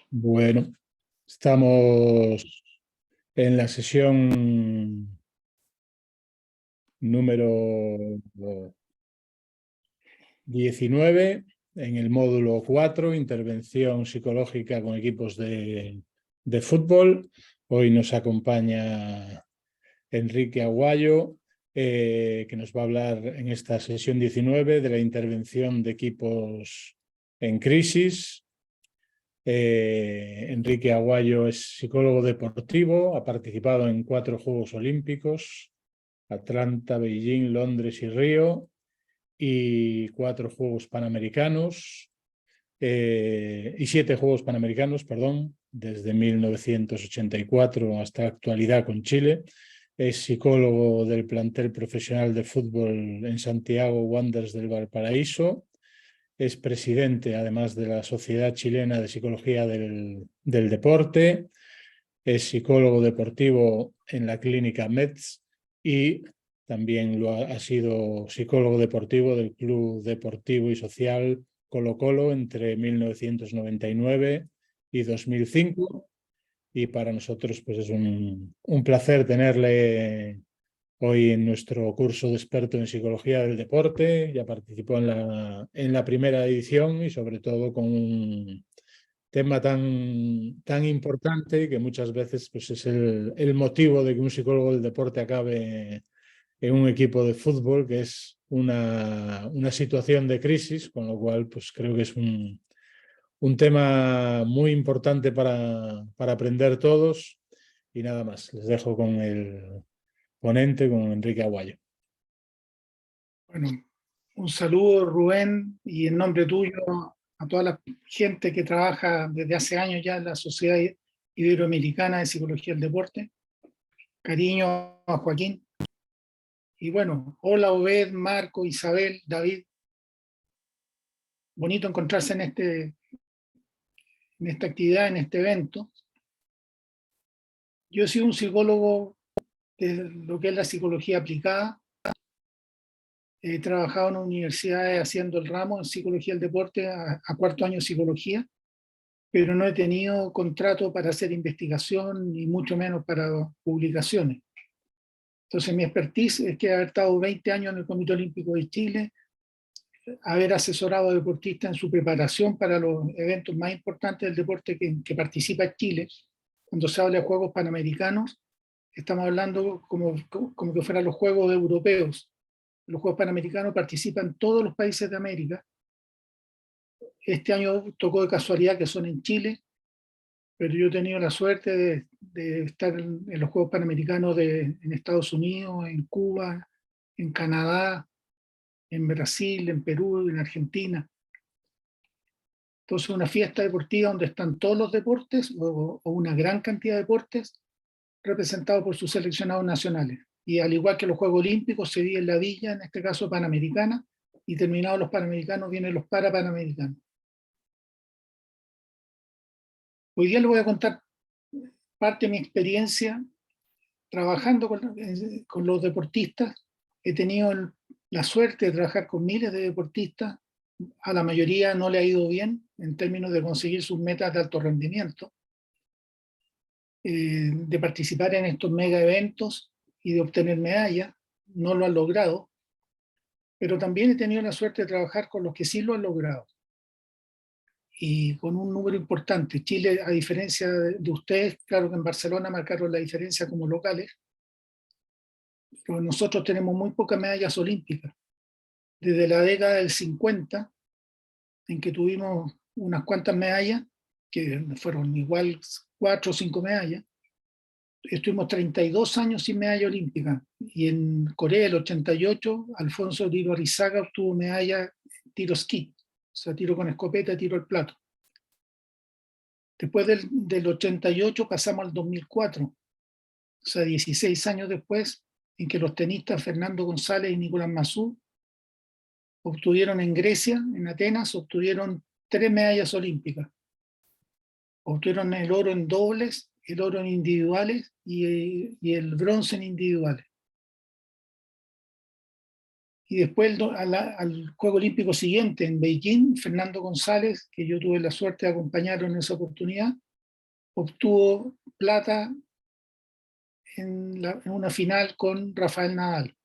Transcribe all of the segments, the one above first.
Bueno, estamos en la sesión número 19, en el módulo 4, intervención psicológica con equipos de fútbol. Hoy nos acompaña Enrique Aguayo, que nos va a hablar en esta sesión 19 de la intervención de equipos en crisis. Enrique Aguayo es psicólogo deportivo, ha participado en 4 Juegos Olímpicos, Atlanta, Beijing, Londres y Río, y 4 Juegos Panamericanos, y 7 Juegos Panamericanos, perdón, desde 1984 hasta la actualidad con Chile. Es psicólogo del plantel profesional de fútbol en Santiago Wanderers del Valparaíso. Es presidente, además, de la Sociedad Chilena de Psicología del Deporte. Es psicólogo deportivo en la clínica MEDS y también ha sido psicólogo deportivo del Club Deportivo y Social Colo-Colo entre 1999 y 2005. Y para nosotros pues es un placer tenerle hoy en nuestro curso de experto en psicología del deporte. Ya participó en la primera edición y sobre todo con un tema tan importante que muchas veces pues, es el motivo de que un psicólogo del deporte acabe en un equipo de fútbol, que es una situación de crisis, con lo cual pues creo que es un tema muy importante para aprender todos. Y nada más, les dejo con el ponente, con Enrique Aguayo. Bueno, un saludo, Rubén, y en nombre tuyo a toda la gente que trabaja desde hace años ya en la Sociedad Iberoamericana de Psicología del Deporte. Cariño a Joaquín. Y bueno, hola Obed, Marco, Isabel, David. Bonito encontrarse en esta actividad, en este evento. Yo he sido un psicólogo de lo que es la psicología aplicada. He trabajado en universidades haciendo el ramo en psicología del deporte a 4º año de psicología, pero no he tenido contrato para hacer investigación ni mucho menos para publicaciones. Entonces mi expertise es que haber estado 20 años en el Comité Olímpico de Chile, haber asesorado a deportistas en su preparación para los eventos más importantes del deporte que participa Chile. Cuando se habla de Juegos Panamericanos, estamos hablando como que fueran los Juegos Europeos. Los Juegos Panamericanos participan todos los países de América. Este año tocó de casualidad que son en Chile, pero yo he tenido la suerte de estar en los Juegos Panamericanos en Estados Unidos, en Cuba, en Canadá, en Brasil, en Perú, en Argentina. Entonces, una fiesta deportiva donde están todos los deportes o una gran cantidad de deportes representados por sus seleccionados nacionales. Y al igual que los Juegos Olímpicos, se divide en la villa, en este caso Panamericana, y terminados los Panamericanos vienen los Parapanamericanos. Hoy día les voy a contar parte de mi experiencia trabajando con los deportistas. He tenido la suerte de trabajar con miles de deportistas. A la mayoría no le ha ido bien en términos de conseguir sus metas de alto rendimiento, de participar en estos mega eventos y de obtener medallas. No lo han logrado, pero también he tenido la suerte de trabajar con los que sí lo han logrado y con un número importante. Chile, a diferencia de ustedes, claro que en Barcelona marcaron la diferencia como locales, pero nosotros tenemos muy pocas medallas olímpicas. Desde la década del 50, en que tuvimos unas cuantas medallas, que fueron igual 4 o 5 medallas, estuvimos 32 años sin medalla olímpica. Y en Corea, el 88, Alfonso Tiro Arizaga obtuvo medalla tiro esquí, o sea, tiro con escopeta, tiro al plato. Después del 88 pasamos al 2004, o sea, 16 años después, en que los tenistas Fernando González y Nicolás Massú obtuvieron en Grecia, en Atenas, obtuvieron 3 medallas olímpicas. Obtuvieron el oro en dobles, el oro en individuales y el bronce en individuales. Y después al Juego Olímpico siguiente en Beijing, Fernando González, que yo tuve la suerte de acompañarlo en esa oportunidad, obtuvo plata en una final con Rafael Nadal.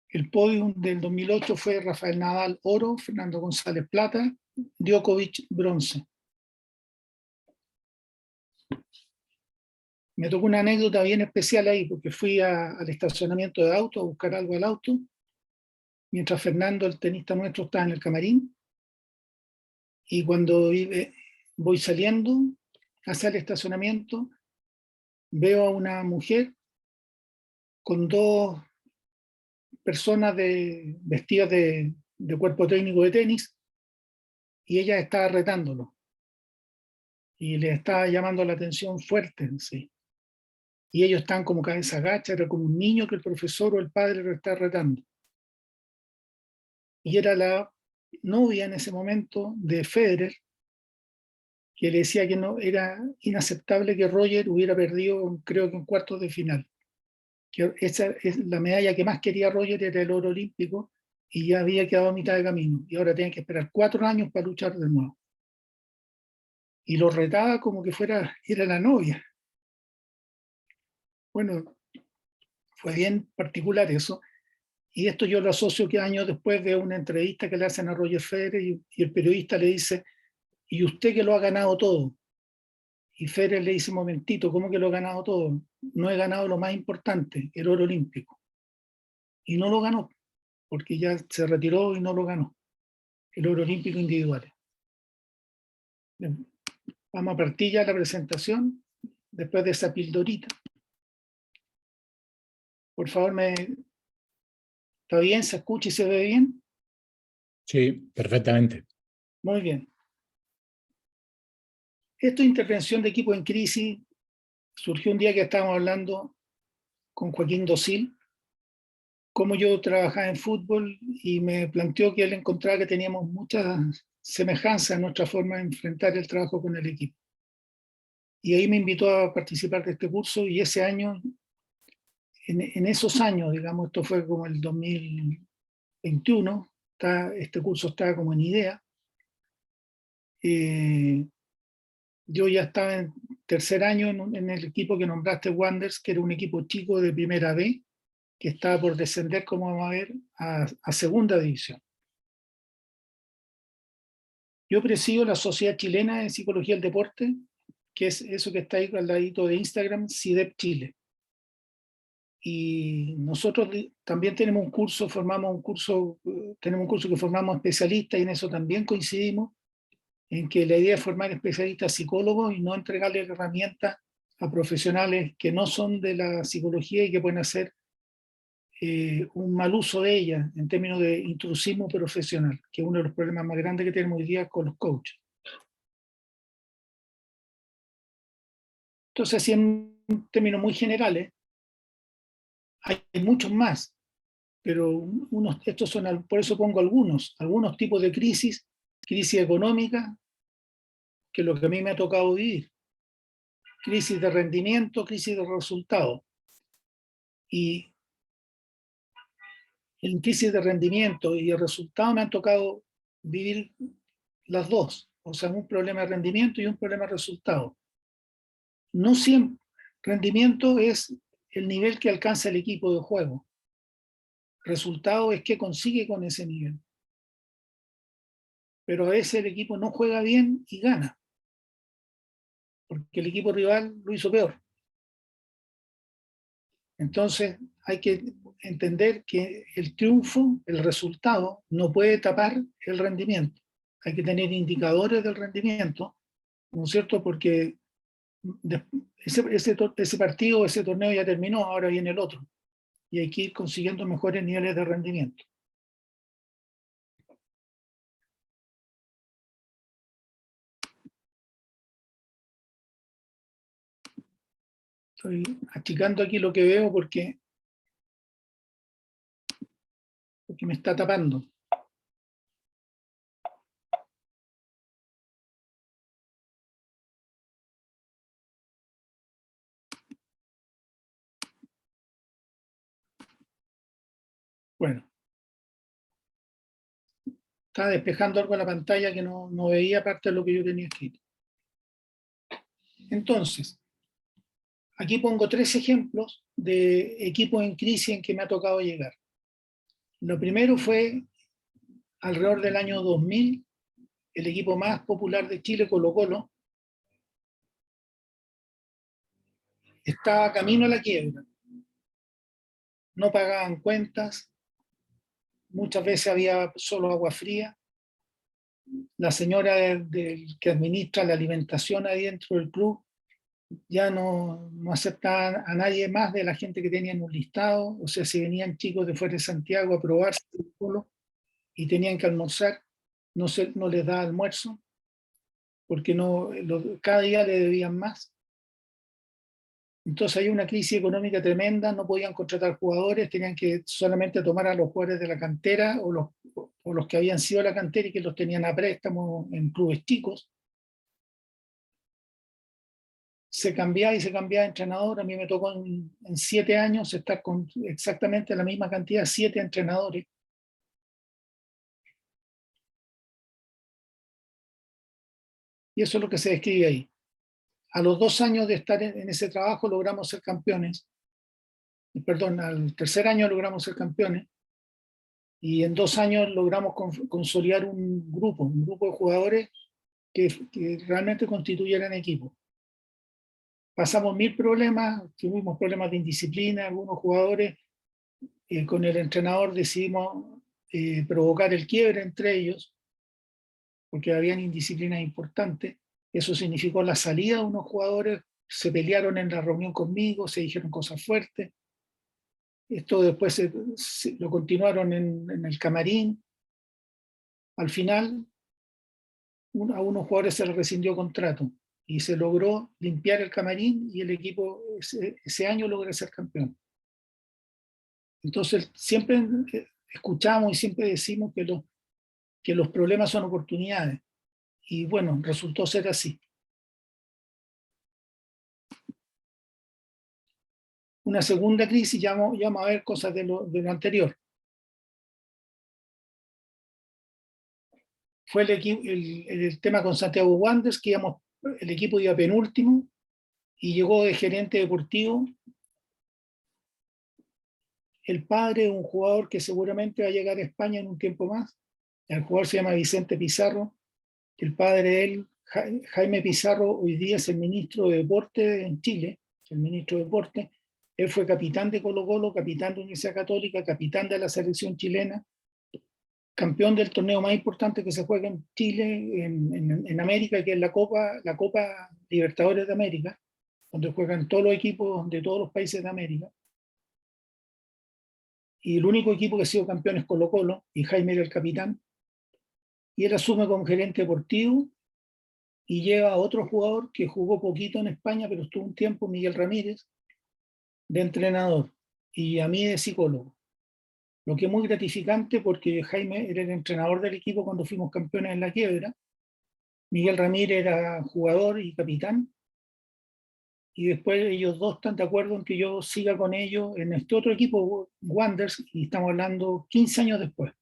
El podium del 2008 fue Rafael Nadal oro, Fernando González plata, Djokovic bronce. Me tocó una anécdota bien especial ahí, porque fui al estacionamiento de auto a buscar algo al auto, mientras Fernando, el tenista nuestro, estaba en el camarín, y cuando voy saliendo hacia el estacionamiento, veo a una mujer con dos personas vestidas de cuerpo técnico de tenis, y ella estaba retándolo, y le estaba llamando la atención fuerte, sí. Y ellos están como cabeza gacha, era como un niño que el profesor o el padre lo está retando. Y era la novia en ese momento de Federer, que le decía que no era inaceptable que Roger hubiera perdido, creo que en cuartos de final. Que esa es la medalla que más quería Roger, era el oro olímpico, y ya había quedado a mitad de camino. Y ahora tiene que esperar 4 años para luchar de nuevo. Y lo retaba como que era la novia. Bueno, fue bien particular eso. Y esto yo lo asocio que años después de una entrevista que le hacen a Roger Federer, y el periodista le dice: ¿y usted que lo ha ganado todo? Y Federer le dice: momentito, ¿cómo que lo he ganado todo? No he ganado lo más importante, el oro olímpico. Y no lo ganó, porque ya se retiró y no lo ganó, el oro olímpico individual. Bien, vamos a partir ya la presentación, después de esa pildorita. Por favor, ¿está bien? ¿Se escucha y se ve bien? Sí, perfectamente. Muy bien. Esta intervención de equipo en crisis surgió un día que estábamos hablando con Joaquín Dosil, cómo yo trabajaba en fútbol, y me planteó que él encontraba que teníamos muchas semejanzas en nuestra forma de enfrentar el trabajo con el equipo. Y ahí me invitó a participar de este curso, y ese año, en esos años, digamos, esto fue como el 2021, este curso estaba como en idea. Yo ya estaba en tercer año en el equipo que nombraste, Wanderers, que era un equipo chico de primera B, que estaba por descender, como vamos a ver, a segunda división. Yo presido la Sociedad Chilena de Psicología del Deporte, que es eso que está ahí al ladito de Instagram, CIDEP Chile. Y nosotros también tenemos un curso que formamos especialistas, y en eso también coincidimos, en que la idea es formar especialistas psicólogos y no entregarles herramientas a profesionales que no son de la psicología y que pueden hacer un mal uso de ella en términos de intrusismo profesional, que es uno de los problemas más grandes que tenemos hoy día con los coaches. Entonces, así en términos muy generales, hay muchos más, pero estos son, por eso pongo algunos tipos de crisis económica, que es lo que a mí me ha tocado vivir, crisis de rendimiento, crisis de resultado. Y en crisis de rendimiento y de resultado me han tocado vivir las dos, o sea, un problema de rendimiento y un problema de resultado. No siempre rendimiento es el nivel que alcanza el equipo de juego. Resultado es qué consigue con ese nivel. Pero a veces el equipo no juega bien y gana, porque el equipo rival lo hizo peor. Entonces hay que entender que el triunfo, el resultado, no puede tapar el rendimiento. Hay que tener indicadores del rendimiento, ¿no es cierto? Porque ese partido, ese torneo ya terminó, ahora viene el otro. Y hay que ir consiguiendo mejores niveles de rendimiento. Estoy achicando aquí lo que veo porque me está tapando. Bueno, Estaba despejando algo en la pantalla que no veía parte de lo que yo tenía escrito. Entonces, aquí pongo 3 ejemplos de equipos en crisis en que me ha tocado llegar. Lo primero fue alrededor del año 2000, el equipo más popular de Chile, Colo-Colo, estaba camino a la quiebra. No pagaban cuentas, muchas veces había solo agua fría. La señora que administra la alimentación ahí dentro del club ya no aceptaba a nadie más de la gente que tenían un listado. O sea, si venían chicos de fuera de Santiago a probarse el polo y tenían que almorzar, no les daba almuerzo, porque cada día le debían más. Entonces hay una crisis económica tremenda, no podían contratar jugadores, tenían que solamente tomar a los jugadores de la cantera o los que habían sido de la cantera y que los tenían a préstamo en clubes chicos. Se cambiaba y se cambiaba de entrenador. A mí me tocó en 7 años estar con exactamente la misma cantidad, 7 entrenadores. Y eso es lo que se describe ahí. A los 2 años de estar en ese trabajo logramos ser campeones. Perdón, al tercer año logramos ser campeones. Y en 2 años logramos consolidar un grupo de jugadores que realmente constituyeran equipo. Pasamos 1000 problemas, tuvimos problemas de indisciplina, algunos jugadores, con el entrenador decidimos provocar el quiebre entre ellos, porque habían indisciplinas importantes. Eso significó la salida de unos jugadores, se pelearon en la reunión conmigo, se dijeron cosas fuertes. Esto después lo continuaron en el camarín. Al final, a unos jugadores se les rescindió contrato y se logró limpiar el camarín y el equipo ese año logra ser campeón. Entonces, siempre escuchamos y siempre decimos que los problemas son oportunidades. Y bueno, resultó ser así. Una segunda crisis, ya vamos a ver cosas de lo anterior. Fue el tema con Santiago Wanderers, que el equipo iba penúltimo y llegó de gerente deportivo el padre de un jugador que seguramente va a llegar a España en un tiempo más. El jugador se llama Vicente Pizarro. El padre de él, Jaime Pizarro, hoy día es el ministro de Deporte en Chile, el ministro de Deporte. Él fue capitán de Colo-Colo, capitán de Universidad Católica, capitán de la selección chilena, campeón del torneo más importante que se juega en Chile, en América, que es la Copa Libertadores de América, donde juegan todos los equipos de todos los países de América. Y el único equipo que ha sido campeón es Colo-Colo, y Jaime era el capitán. Y él asume como gerente deportivo y lleva a otro jugador que jugó poquito en España, pero estuvo un tiempo, Miguel Ramírez, de entrenador, y a mí de psicólogo. Lo que es muy gratificante porque Jaime era el entrenador del equipo cuando fuimos campeones en la quiebra. Miguel Ramírez era jugador y capitán. Y después ellos dos están de acuerdo en que yo siga con ellos en este otro equipo, Wanderers, y estamos hablando 15 años después.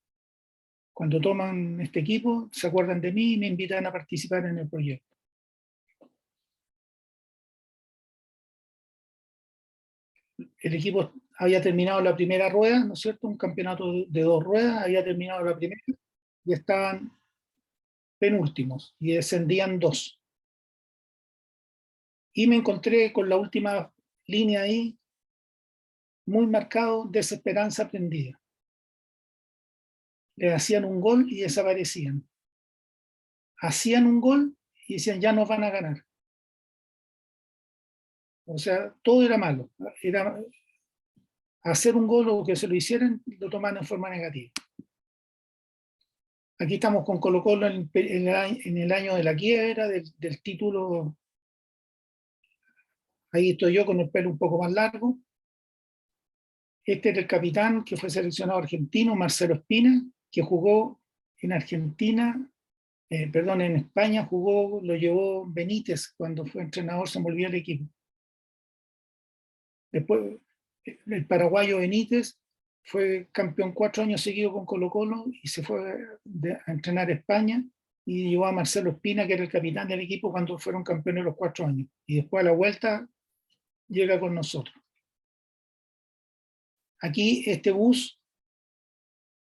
Cuando toman este equipo, se acuerdan de mí y me invitan a participar en el proyecto. El equipo había terminado la primera rueda, ¿no es cierto? Un campeonato de 2 ruedas, había terminado la primera y estaban penúltimos y descendían 2. Y me encontré con la última línea ahí, muy marcado, desesperanza prendida. Le hacían un gol y desaparecían. Hacían un gol y decían, ya nos van a ganar. O sea, todo era malo. Era hacer un gol o que se lo hicieran, lo tomaban en forma negativa. Aquí estamos con Colo-Colo en el año de la quiebra, del título. Ahí estoy yo con el pelo un poco más largo. Este era el capitán que fue seleccionado argentino, Marcelo Espina, que jugó en Argentina, en España lo llevó Benítez cuando fue entrenador, se volvió el equipo. Después, el paraguayo Benítez fue campeón 4 años seguidos con Colo-Colo y se fue a entrenar a España y llevó a Marcelo Espina, que era el capitán del equipo cuando fueron campeones los 4 años. Y después a la vuelta llega con nosotros. Aquí este bus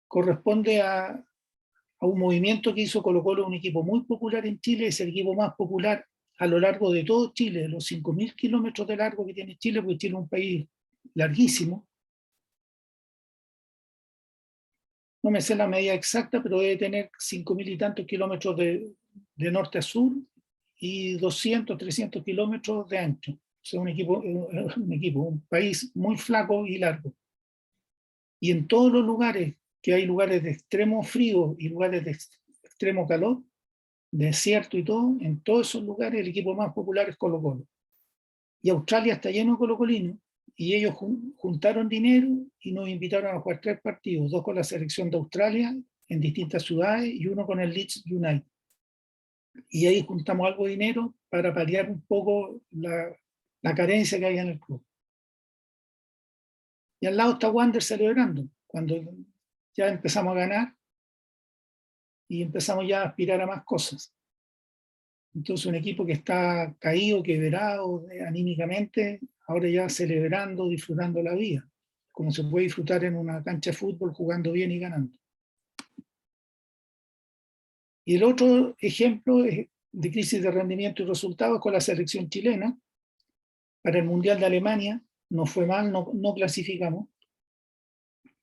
corresponde a un movimiento que hizo Colo-Colo, un equipo muy popular en Chile, es el equipo más popular a lo largo de todo Chile, de los 5.000 kilómetros de largo que tiene Chile, porque Chile es un país larguísimo. No me sé la medida exacta, pero debe tener 5.000 y tantos kilómetros de norte a sur y 200, 300 kilómetros de ancho. O sea, un país muy flaco y largo. Y en todos los lugares, que hay lugares de extremo frío y lugares de extremo calor, desierto y todo, en todos esos lugares el equipo más popular es Colo-Colo. Y Australia está lleno de colocolinos, y ellos juntaron dinero y nos invitaron a jugar 3 partidos, 2 con la selección de Australia en distintas ciudades y 1 con el Leeds United. Y ahí juntamos algo de dinero para paliar un poco la carencia que había en el club. Y al lado está Wander celebrando, cuando ya empezamos a ganar y empezamos ya a aspirar a más cosas. Entonces un equipo que está caído, quebrado anímicamente, ahora ya celebrando, disfrutando la vida, como se puede disfrutar en una cancha de fútbol jugando bien y ganando. Y el otro ejemplo de crisis de rendimiento y resultados con la selección chilena. Para el Mundial de Alemania nos fue mal, no clasificamos,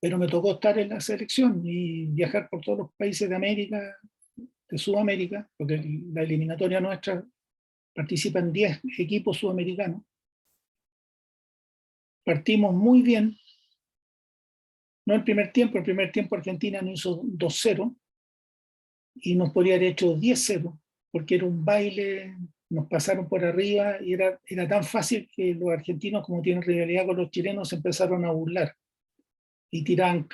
pero me tocó estar en la selección y viajar por todos los países de América, de Sudamérica, porque la eliminatoria nuestra participan 10 equipos sudamericanos. Partimos muy bien, no el primer tiempo Argentina nos hizo 2-0 y nos podría haber hecho 10-0, porque era un baile, nos pasaron por arriba y era tan fácil que los argentinos, como tienen rivalidad con los chilenos, se empezaron a burlar y tiraban,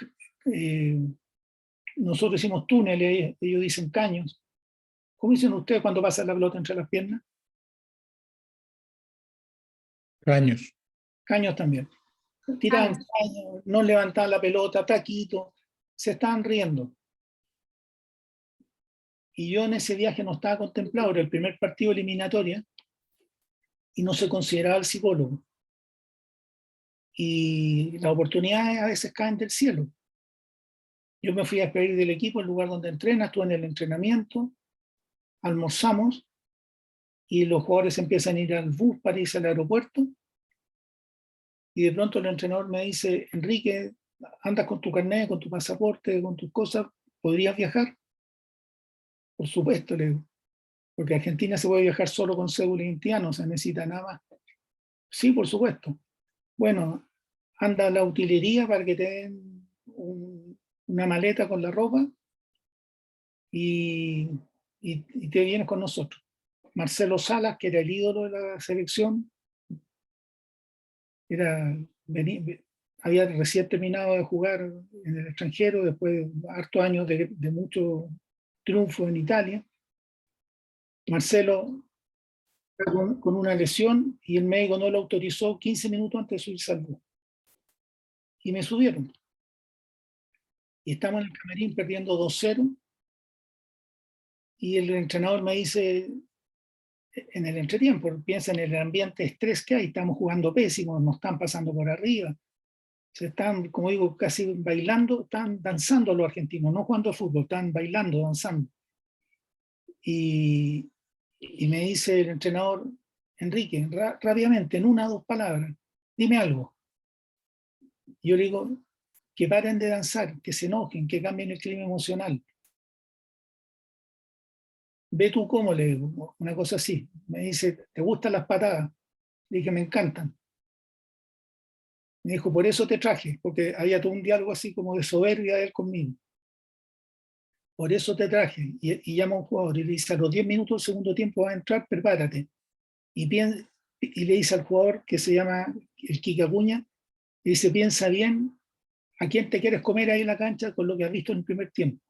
nosotros decimos túneles, ellos dicen caños. ¿Cómo dicen ustedes cuando pasan la pelota entre las piernas? Caños. Caños también. Tiraban caños, no levantaban la pelota, taquito, se estaban riendo. Y yo en ese viaje no estaba contemplado, era el primer partido eliminatoria y no se consideraba el psicólogo. Y las oportunidades a veces caen del cielo. Yo me fui a despedir del equipo, el lugar donde entrena, estuve en el entrenamiento, almorzamos y los jugadores empiezan a ir al bus para irse al aeropuerto y de pronto el entrenador me dice: Enrique, andas con tu carnet, con tu pasaporte, con tus cosas, ¿podrías viajar? Por supuesto, le digo, porque Argentina se puede viajar solo con cédula de identidad, no se necesita nada más. Sí, por supuesto. Bueno, anda a la utilería para que te den una maleta con la ropa y te vienes con nosotros. Marcelo Salas, que era el ídolo de la selección, había recién terminado de jugar en el extranjero después de hartos años de mucho triunfo en Italia. Marcelo con una lesión y el médico no lo autorizó 15 minutos antes de subirse al bus. Y me subieron. Y estamos en el camarín perdiendo 2-0 y el entrenador me dice en el entretiempo, piensa en el ambiente de estrés que hay, estamos jugando pésimo, nos están pasando por arriba, se están, como digo, casi bailando, están danzando los argentinos, no jugando fútbol, están bailando, danzando. Y me dice el entrenador: Enrique, rápidamente, en 1 o 2 palabras, dime algo. Y yo le digo: que paren de danzar, que se enojen, que cambien el clima emocional. Ve tú cómo, le digo, una cosa así. Me dice: ¿te gustan las patadas? Le dije: me encantan. Me dijo: por eso te traje, porque había todo un diálogo así como de soberbia de él conmigo. Por eso te traje. Y llama a un jugador y le dice: a los 10 minutos del segundo tiempo va a entrar, prepárate. Y le dice al jugador, que se llama el Kika Acuña, le dice: piensa bien a quién te quieres comer ahí en la cancha con lo que has visto en el primer tiempo.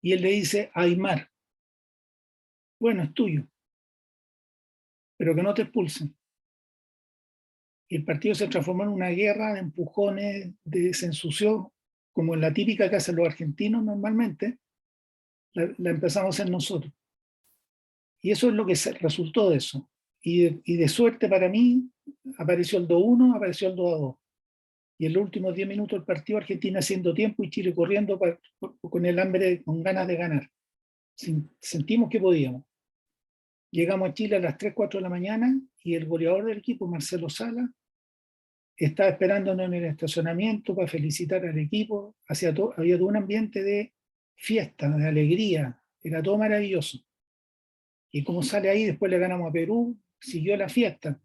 Y él le dice: a Aymar. Bueno, es tuyo, pero que no te expulsen. Y el partido se transformó en una guerra de empujones, se ensució, como en la típica que hacen los argentinos normalmente, la empezamos a hacer nosotros. Y eso es lo que resultó de eso. Y de suerte para mí, apareció el 2-1, apareció el 2-2. Y en los últimos 10 minutos del partido, Argentina haciendo tiempo y Chile corriendo con el hambre, con ganas de ganar. Sentimos que podíamos. Llegamos a Chile a las 3, 4 de la mañana y el goleador del equipo, Marcelo Sala, estaba esperándonos en el estacionamiento para felicitar al equipo. Había todo un ambiente de fiesta, de alegría, era todo maravilloso. Y como sale ahí, después le ganamos a Perú, siguió la fiesta.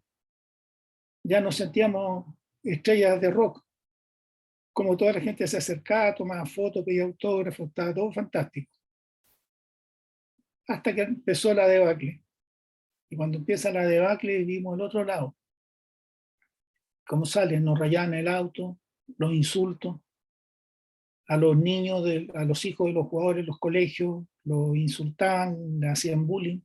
Ya nos sentíamos estrellas de rock. Como toda la gente se acercaba, tomaba fotos, pedía autógrafos, estaba todo fantástico. Hasta que empezó la debacle. Y cuando empieza la debacle, vimos el otro lado. Como salen, nos rayaban el auto, los insultos, a los niños, a los hijos de los jugadores de los colegios, los insultaban, le hacían bullying.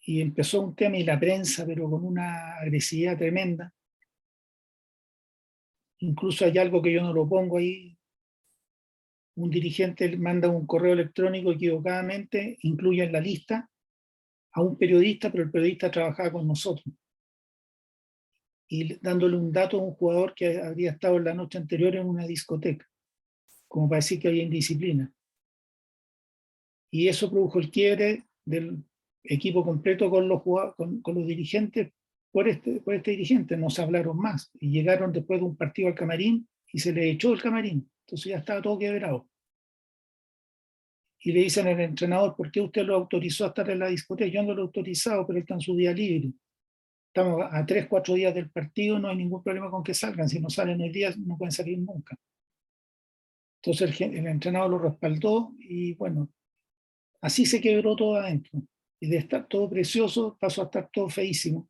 Y empezó un tema y la prensa, pero con una agresividad tremenda. Incluso hay algo que yo no lo pongo ahí. Un dirigente manda un correo electrónico equivocadamente, incluye en la lista a un periodista, pero el periodista trabajaba con nosotros. Y dándole un dato a un jugador que habría estado la noche anterior en una discoteca, como para decir que había indisciplina. Y eso produjo el quiebre del equipo completo con los dirigentes por este dirigente. No se hablaron más. Y llegaron después de un partido al camarín y se le echó el camarín. Entonces ya estaba todo quebrado. Y le dicen al entrenador, ¿por qué usted lo autorizó a estar en la discoteca? Yo no lo he autorizado, pero está en su día libre. Estamos a 3, 4 días del partido, no hay ningún problema con que salgan. Si no salen hoy día, no pueden salir nunca. Entonces el entrenador lo respaldó y bueno, así se quebró todo adentro. Y de estar todo precioso pasó a estar todo feísimo.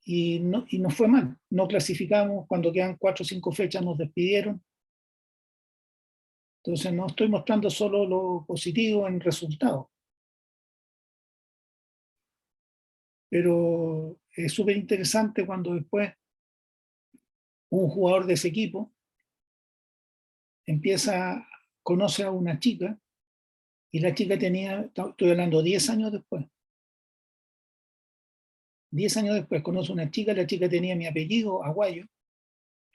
Y nos fue mal. No clasificamos, cuando quedan 4 o 5 fechas nos despidieron. Entonces no estoy mostrando solo lo positivo en resultados. Pero es súper interesante cuando después un jugador de ese equipo conoce a una chica, y la chica tenía, estoy hablando 10 años después, 10 años después conoce a una chica, la chica tenía mi apellido, Aguayo,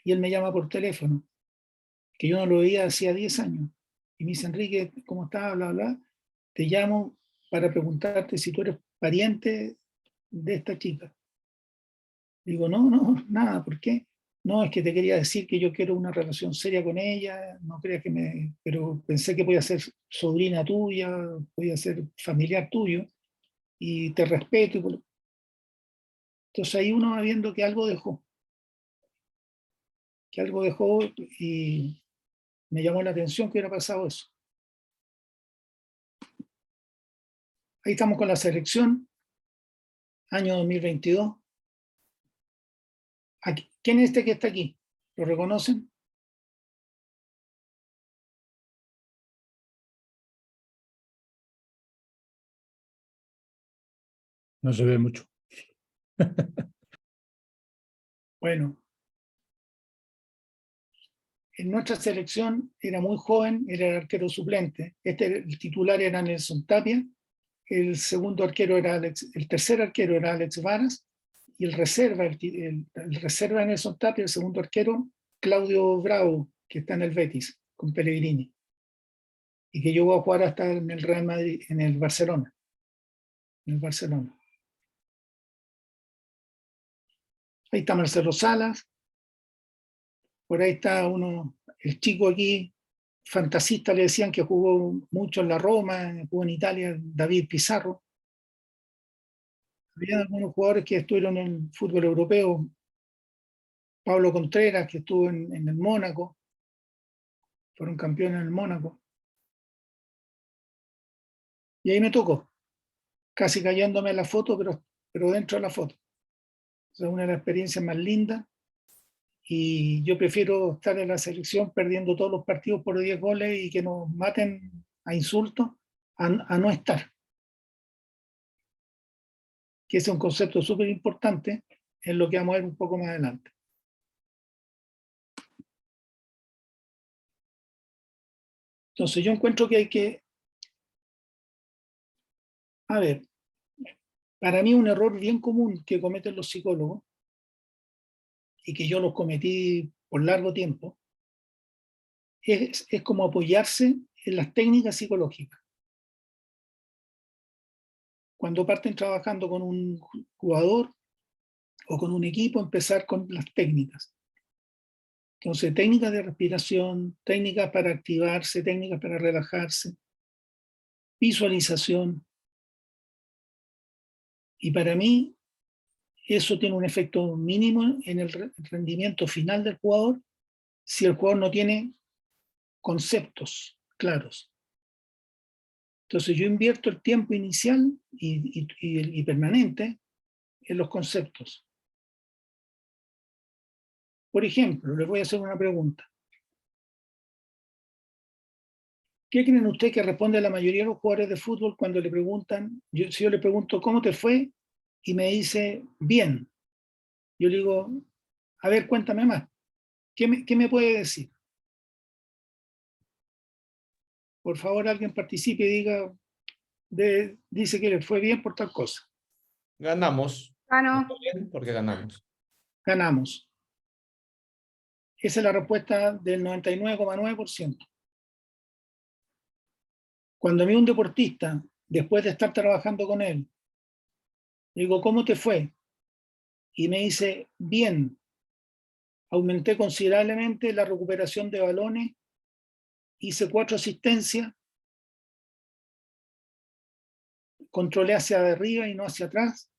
y él me llama por teléfono, que yo no lo veía hacía 10 años. Y me dice, Enrique, ¿cómo estás? Bla, bla. Te llamo para preguntarte si tú eres pariente de esta chica. Digo, no, nada, ¿por qué? No, es que te quería decir que yo quiero una relación seria con ella, no creas que pero pensé que podía ser sobrina tuya, podía ser familiar tuyo, y te respeto. Entonces ahí uno va viendo que algo dejó, y me llamó la atención que hubiera pasado eso. Ahí estamos con la selección, año 2022. ¿Quién es este que está aquí? ¿Lo reconocen? No se ve mucho. Bueno, en nuestra selección era muy joven, era el arquero suplente. El titular era Nelson Tapia, el tercer arquero era Alex Varas, y el reserva de Nelson Tapia, el segundo arquero, Claudio Bravo, que está en el Betis, con Pellegrini, y que llegó a jugar hasta en el Real Madrid, en el Barcelona. Ahí está Marcelo Salas, por ahí está el chico aquí, fantasista, le decían, que jugó mucho en la Roma, jugó en Italia, David Pizarro. Había algunos jugadores que estuvieron en el fútbol europeo, Pablo Contreras, que estuvo en el Mónaco, fueron campeones en el Mónaco. Y ahí me tocó, casi cayéndome en la foto, pero dentro de la foto. O sea, una de las experiencias más lindas, y yo prefiero estar en la selección perdiendo todos los partidos por 10 goles y que nos maten a insultos, a no estar. Que ese es un concepto súper importante. es lo que vamos a ver un poco más adelante. Entonces yo encuentro que hay que, a ver, para mí un error bien común que cometen los psicólogos, y que yo los cometí por largo tiempo, es como apoyarse en las técnicas psicológicas. Cuando parten trabajando con un jugador o con un equipo, empezar con las técnicas. Entonces, técnicas de respiración, técnicas para activarse, técnicas para relajarse, visualización. Y para mí, eso tiene un efecto mínimo en el rendimiento final del jugador si el jugador no tiene conceptos claros. Entonces yo invierto el tiempo inicial y permanente en los conceptos. Por ejemplo, les voy a hacer una pregunta. ¿Qué creen ustedes que responde la mayoría de los jugadores de fútbol cuando le preguntan? Si yo le pregunto, ¿cómo te fue? Y me dice, bien. Yo le digo, a ver, cuéntame más. ¿Qué me puede decir? Por favor, alguien participe y diga, dice que le fue bien por tal cosa. Ganamos. Ganó. Bien, porque ganamos. Ganamos. Esa es la respuesta del 99,9%. Cuando a mí un deportista, después de estar trabajando con él, le digo, ¿cómo te fue? Y me dice, bien, aumenté considerablemente la recuperación de balones, hice 4 asistencias, controlé hacia arriba y no hacia atrás.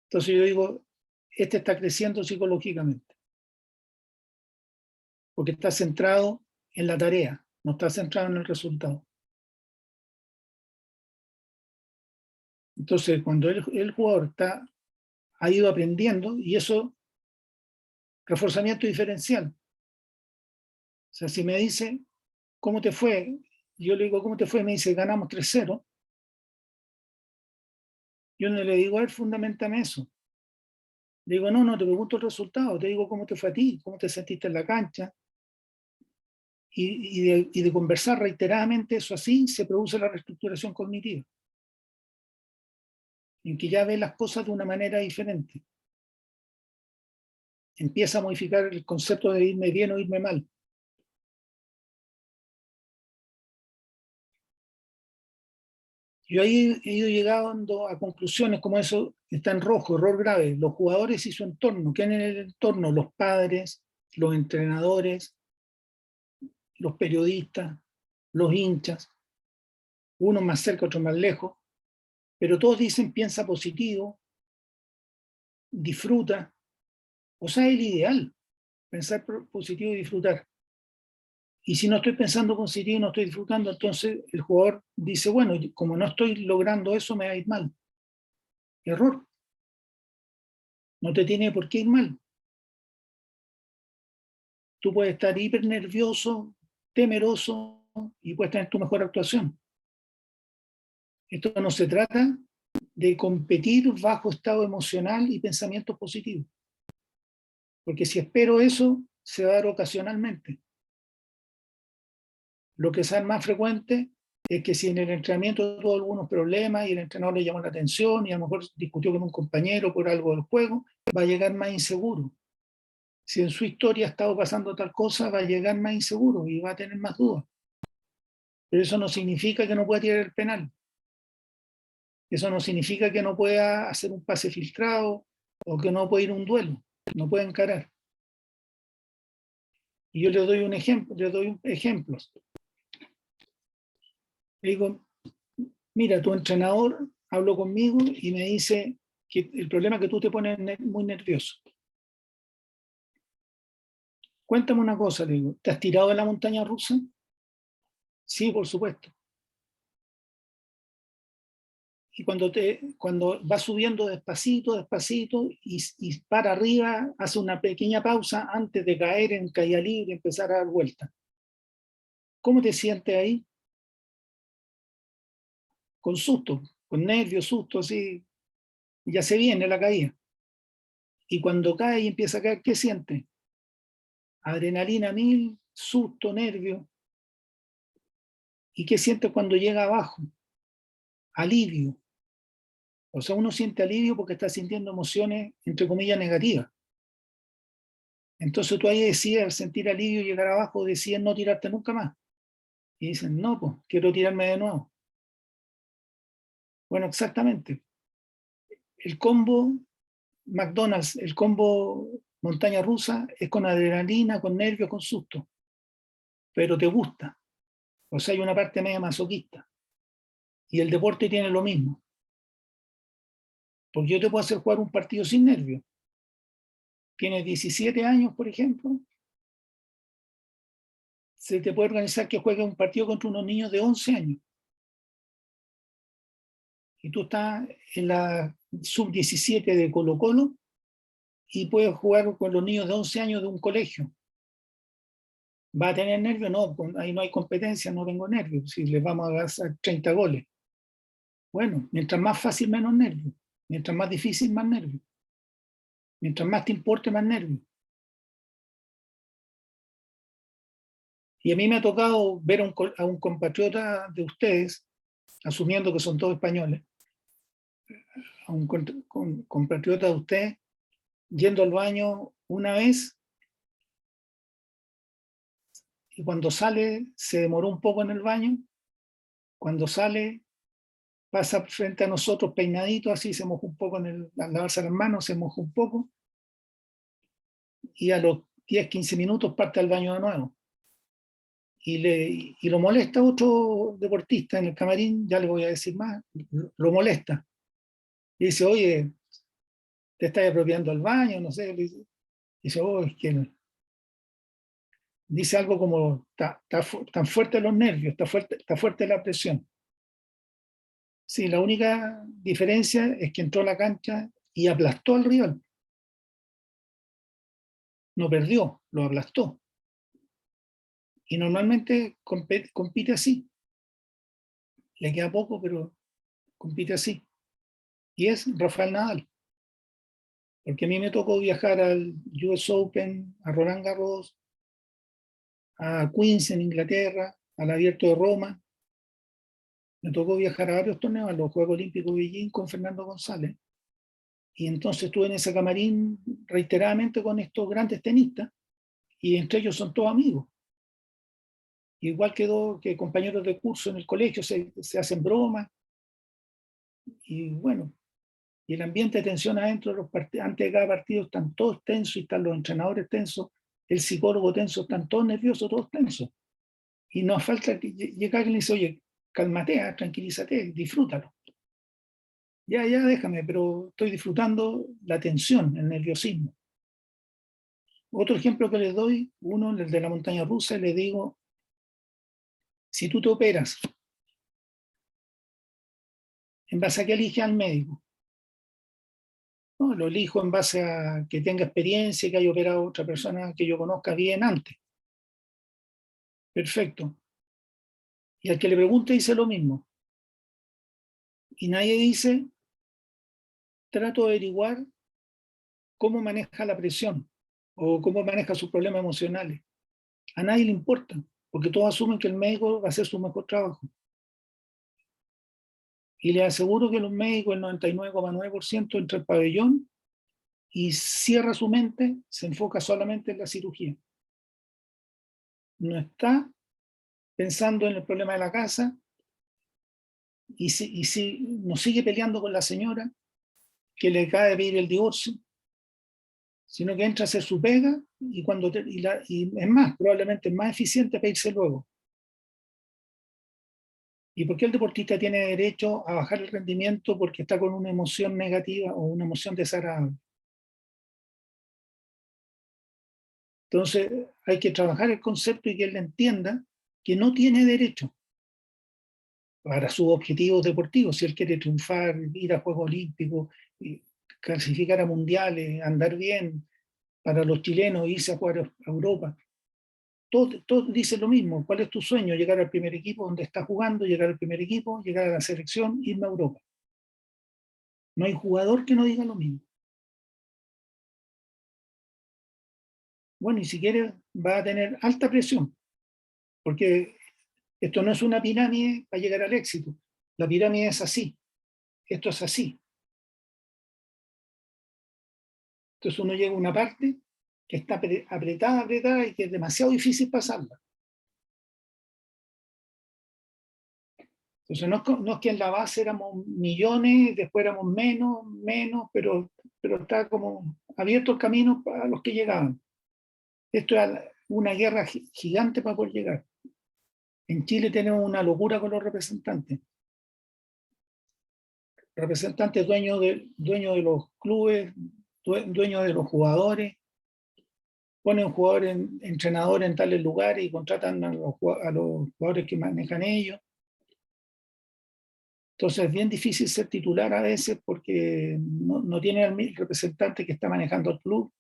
Entonces yo digo, este está creciendo psicológicamente, porque está centrado en la tarea, no está centrado en el resultado. Entonces, cuando el jugador ha ido aprendiendo, y eso, reforzamiento diferencial. O sea, si me dice, ¿cómo te fue? Yo le digo, ¿cómo te fue? Me dice, ganamos 3-0. Yo no le digo, a ver, fundamentame eso. Le digo, no, te pregunto el resultado, te digo cómo te fue a ti, cómo te sentiste en la cancha. Y de conversar reiteradamente eso así, se produce la reestructuración cognitiva, en que ya ve las cosas de una manera diferente. Empieza a modificar el concepto de irme bien o irme mal. Yo ahí he ido llegando a conclusiones como eso, está en rojo, error grave, los jugadores y su entorno. ¿Quién en el entorno? Los padres, los entrenadores, los periodistas, los hinchas, unos más cerca, otros más lejos, pero todos dicen piensa positivo, disfruta, o sea, es el ideal, pensar positivo y disfrutar. Y si no estoy pensando positivo y no estoy disfrutando, entonces el jugador dice, bueno, como no estoy logrando eso, me va a ir mal. Error. No te tiene por qué ir mal. Tú puedes estar hiper nervioso, temeroso y puedes tener tu mejor actuación. Esto no se trata de competir bajo estado emocional y pensamientos positivos. Porque si espero eso, se va a dar ocasionalmente. Lo que es más frecuente es que si en el entrenamiento tuvo algunos problemas y el entrenador le llamó la atención y a lo mejor discutió con un compañero por algo del juego, va a llegar más inseguro. Si en su historia ha estado pasando tal cosa, va a llegar más inseguro y va a tener más dudas. Pero eso no significa que no pueda tirar el penal. Eso no significa que no pueda hacer un pase filtrado o que no pueda ir a un duelo. No puede encarar. Y yo le doy un ejemplo, ejemplos. Le digo, mira, tu entrenador habló conmigo y me dice que el problema es que tú te pones muy nervioso. Cuéntame una cosa, le digo, ¿te has tirado de la montaña rusa? Sí, por supuesto. Y cuando va subiendo despacito, y para arriba, hace una pequeña pausa antes de caer en caída libre y empezar a dar vuelta. ¿Cómo te sientes ahí? Con susto, con nervios, susto, así. Ya se viene la caída. Y cuando cae y empieza a caer, ¿qué siente? Adrenalina 1000, susto, nervio. ¿Y qué siente cuando llega abajo? Alivio. O sea, uno siente alivio porque está sintiendo emociones, entre comillas, negativas. Entonces tú ahí decides, al sentir alivio, llegar abajo, decides no tirarte nunca más. Y dicen, no, pues, quiero tirarme de nuevo. Bueno, exactamente. El combo McDonald's, el combo montaña rusa, es con adrenalina, con nervios, con susto. Pero te gusta. O sea, hay una parte media masoquista. Y el deporte tiene lo mismo. Porque yo te puedo hacer jugar un partido sin nervios. Tienes 17 años, por ejemplo. Se te puede organizar que juegues un partido contra unos niños de 11 años. Y tú estás en la sub-17 de Colo-Colo y puedes jugar con los niños de 11 años de un colegio. ¿Va a tener nervios? No, ahí no hay competencia, no tengo nervios. Si les vamos a hacer 30 goles. Bueno, mientras más fácil, menos nervios. Mientras más difícil, más nervios. Mientras más te importe, más nervios. Y a mí me ha tocado ver a un compatriota de ustedes, asumiendo que son todos españoles, a un compatriota de ustedes, yendo al baño una vez y cuando sale se demoró un poco en el baño, cuando sale pasa frente a nosotros peinadito, así se mojó un poco al lavarse las manos, se mojó un poco y a los 10-15 minutos parte al baño de nuevo. Y lo molesta otro deportista en el camarín, ya le voy a decir más, lo molesta. Y dice, oye, te estás apropiando al baño, no sé. Dice, oh, es que dice algo como, tan fuertes los nervios, está fuerte la presión. Sí, la única diferencia es que entró a la cancha y aplastó al rival. No perdió, lo aplastó. Y normalmente compite así. Le queda poco, pero compite así. Y es Rafael Nadal. Porque a mí me tocó viajar al US Open, a Roland Garros, a Queens en Inglaterra, al Abierto de Roma. Me tocó viajar a varios torneos, a los Juegos Olímpicos de Beijing con Fernando González. Y entonces estuve en ese camarín reiteradamente con estos grandes tenistas, y entre ellos son todos amigos. Igual que compañeros de curso en el colegio, se hacen bromas. Y bueno, y el ambiente de tensión adentro de los antes de cada partido están todos tensos y están los entrenadores tensos, el psicólogo tenso, están todos nerviosos, todos tensos. Y nos falta que llegue alguien y dice, oye, cálmate, tranquilízate, disfrútalo. Ya, déjame, pero estoy disfrutando la tensión, el nerviosismo. Otro ejemplo que les doy, uno, el de la montaña rusa, le digo, si tú te operas, ¿en base a qué eliges al médico? No, lo elijo en base a que tenga experiencia y que haya operado a otra persona que yo conozca bien antes. Perfecto. Y al que le pregunte dice lo mismo. Y nadie dice, trato de averiguar cómo maneja la presión o cómo maneja sus problemas emocionales. A nadie le importa, porque todos asumen que el médico va a hacer su mejor trabajo. Y les aseguro que los médicos, el 99,9% entra al pabellón y cierra su mente, se enfoca solamente en la cirugía. No está pensando en el problema de la casa, y si no sigue peleando con la señora que le acaba de pedir el divorcio, sino que entra a hacer su pega y es más, probablemente es más eficiente pedirse luego. ¿Y por qué el deportista tiene derecho a bajar el rendimiento porque está con una emoción negativa o una emoción desagradable? Entonces hay que trabajar el concepto y que él entienda que no tiene derecho para sus objetivos deportivos. Si él quiere triunfar, ir a Juegos Olímpicos, clasificar a mundiales, andar bien, para los chilenos irse a jugar a Europa. Todos dicen lo mismo. ¿Cuál es tu sueño? Llegar al primer equipo donde estás jugando, llegar al primer equipo, llegar a la selección, irme a Europa. No hay jugador que no diga lo mismo. Bueno, y si quieres, va a tener alta presión, porque esto no es una pirámide para llegar al éxito. La pirámide es así, esto es así. Entonces uno llega a una parte que está apretada y que es demasiado difícil pasarla. Entonces no es que en la base éramos millones, después éramos menos, pero está como abierto el camino para los que llegaban. Esto es una guerra gigante para poder llegar. En Chile tenemos una locura con los representantes. Representantes dueños de los clubes, dueños de los jugadores, ponen jugadores, entrenadores en tales lugares y contratan a los jugadores que manejan ellos. Entonces es bien difícil ser titular a veces porque no tiene el representante que está manejando el club.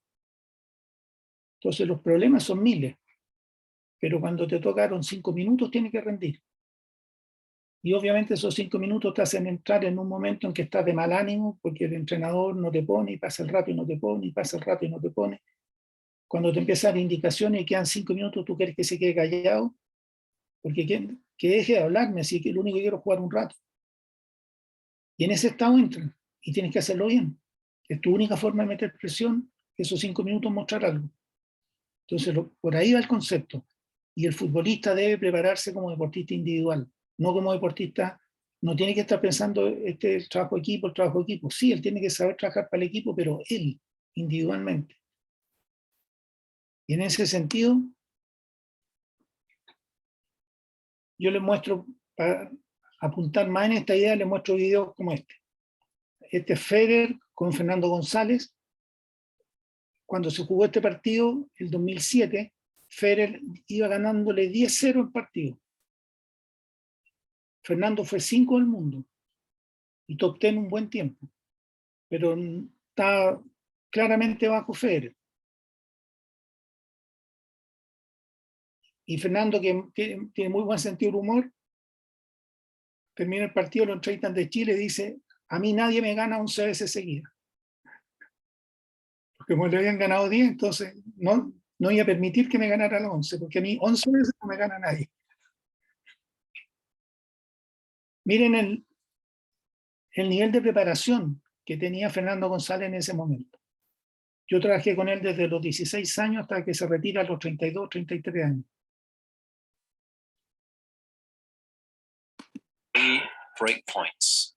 Entonces los problemas son miles, pero cuando te tocaron 5 minutos tienes que rendir. Y obviamente esos 5 minutos te hacen entrar en un momento en que estás de mal ánimo porque el entrenador no te pone y pasa el rato y no te pone y pasa el rato y no te pone. Cuando te empiezan a dar indicaciones y quedan 5 minutos, tú quieres que se quede callado porque que deje de hablarme, así que lo único que quiero es jugar un rato. Y en ese estado entran y tienes que hacerlo bien. Es tu única forma de meter presión, esos 5 minutos mostrar algo. Entonces, por ahí va el concepto. Y el futbolista debe prepararse como deportista individual, no como deportista. No tiene que estar pensando este el trabajo de equipo, el trabajo de equipo. Sí, él tiene que saber trabajar para el equipo, pero él, individualmente. Y en ese sentido, yo les muestro, para apuntar más en esta idea, les muestro videos como este. Este es Federer con Fernando González. Cuando se jugó este partido, el 2007, Federer iba ganándole 10-0 el partido. Fernando fue 5 del mundo y top 10 un buen tiempo, pero está claramente bajo Federer. Y Fernando, que tiene muy buen sentido del humor, termina el partido, lo entrevistan de Chile y dice: a mí nadie me gana 11 veces seguidas. Porque como le habían ganado 10, entonces no iba a permitir que me ganara las 11, porque a mí 11 veces no me gana nadie. Miren el nivel de preparación que tenía Fernando González en ese momento. Yo trabajé con él desde los 16 años hasta que se retira a los 32, 33 años. Break points.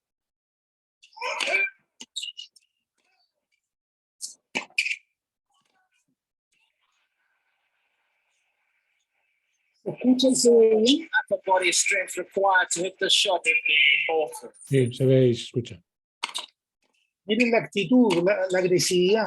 Escúchense bien. Upper body strength required to hit the shot. Sí, se ve y se escucha. Miren la actitud, la agresividad.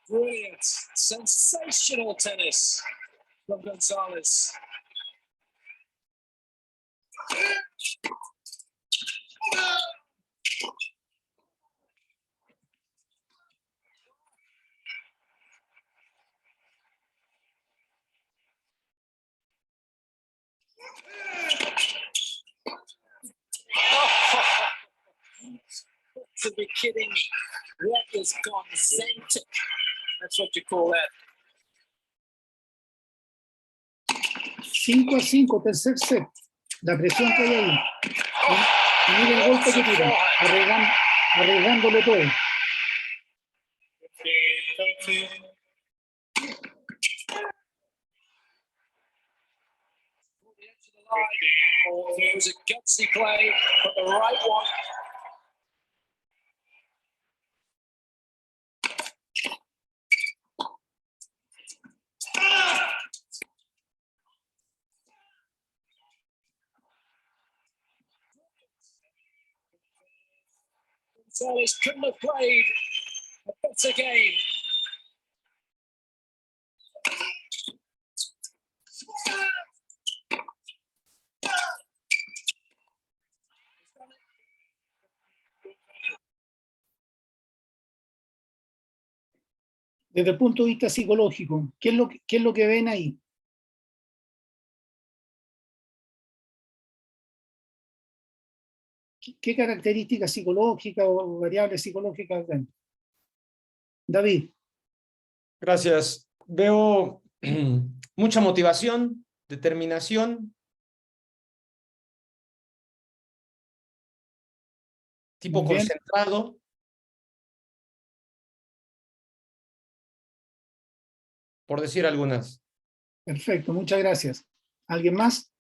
Brilliant, sensational tennis from Gonzalez. To be kidding me. That is consentic. That's what you call that. 5-5, tercer set. La presión que hay ahí. Y miren el golpe que tiran, arriesgándolo todo. It was a gutsy play, but the right one. Gonzalez couldn't have played a better game. Desde el punto de vista psicológico, ¿qué es lo que ven ahí? ¿Qué características psicológicas o variables psicológicas ven? David. Gracias. Veo mucha motivación, determinación, tipo Muy bien. concentrado. Por decir algunas. Perfecto, muchas gracias. ¿Alguien más?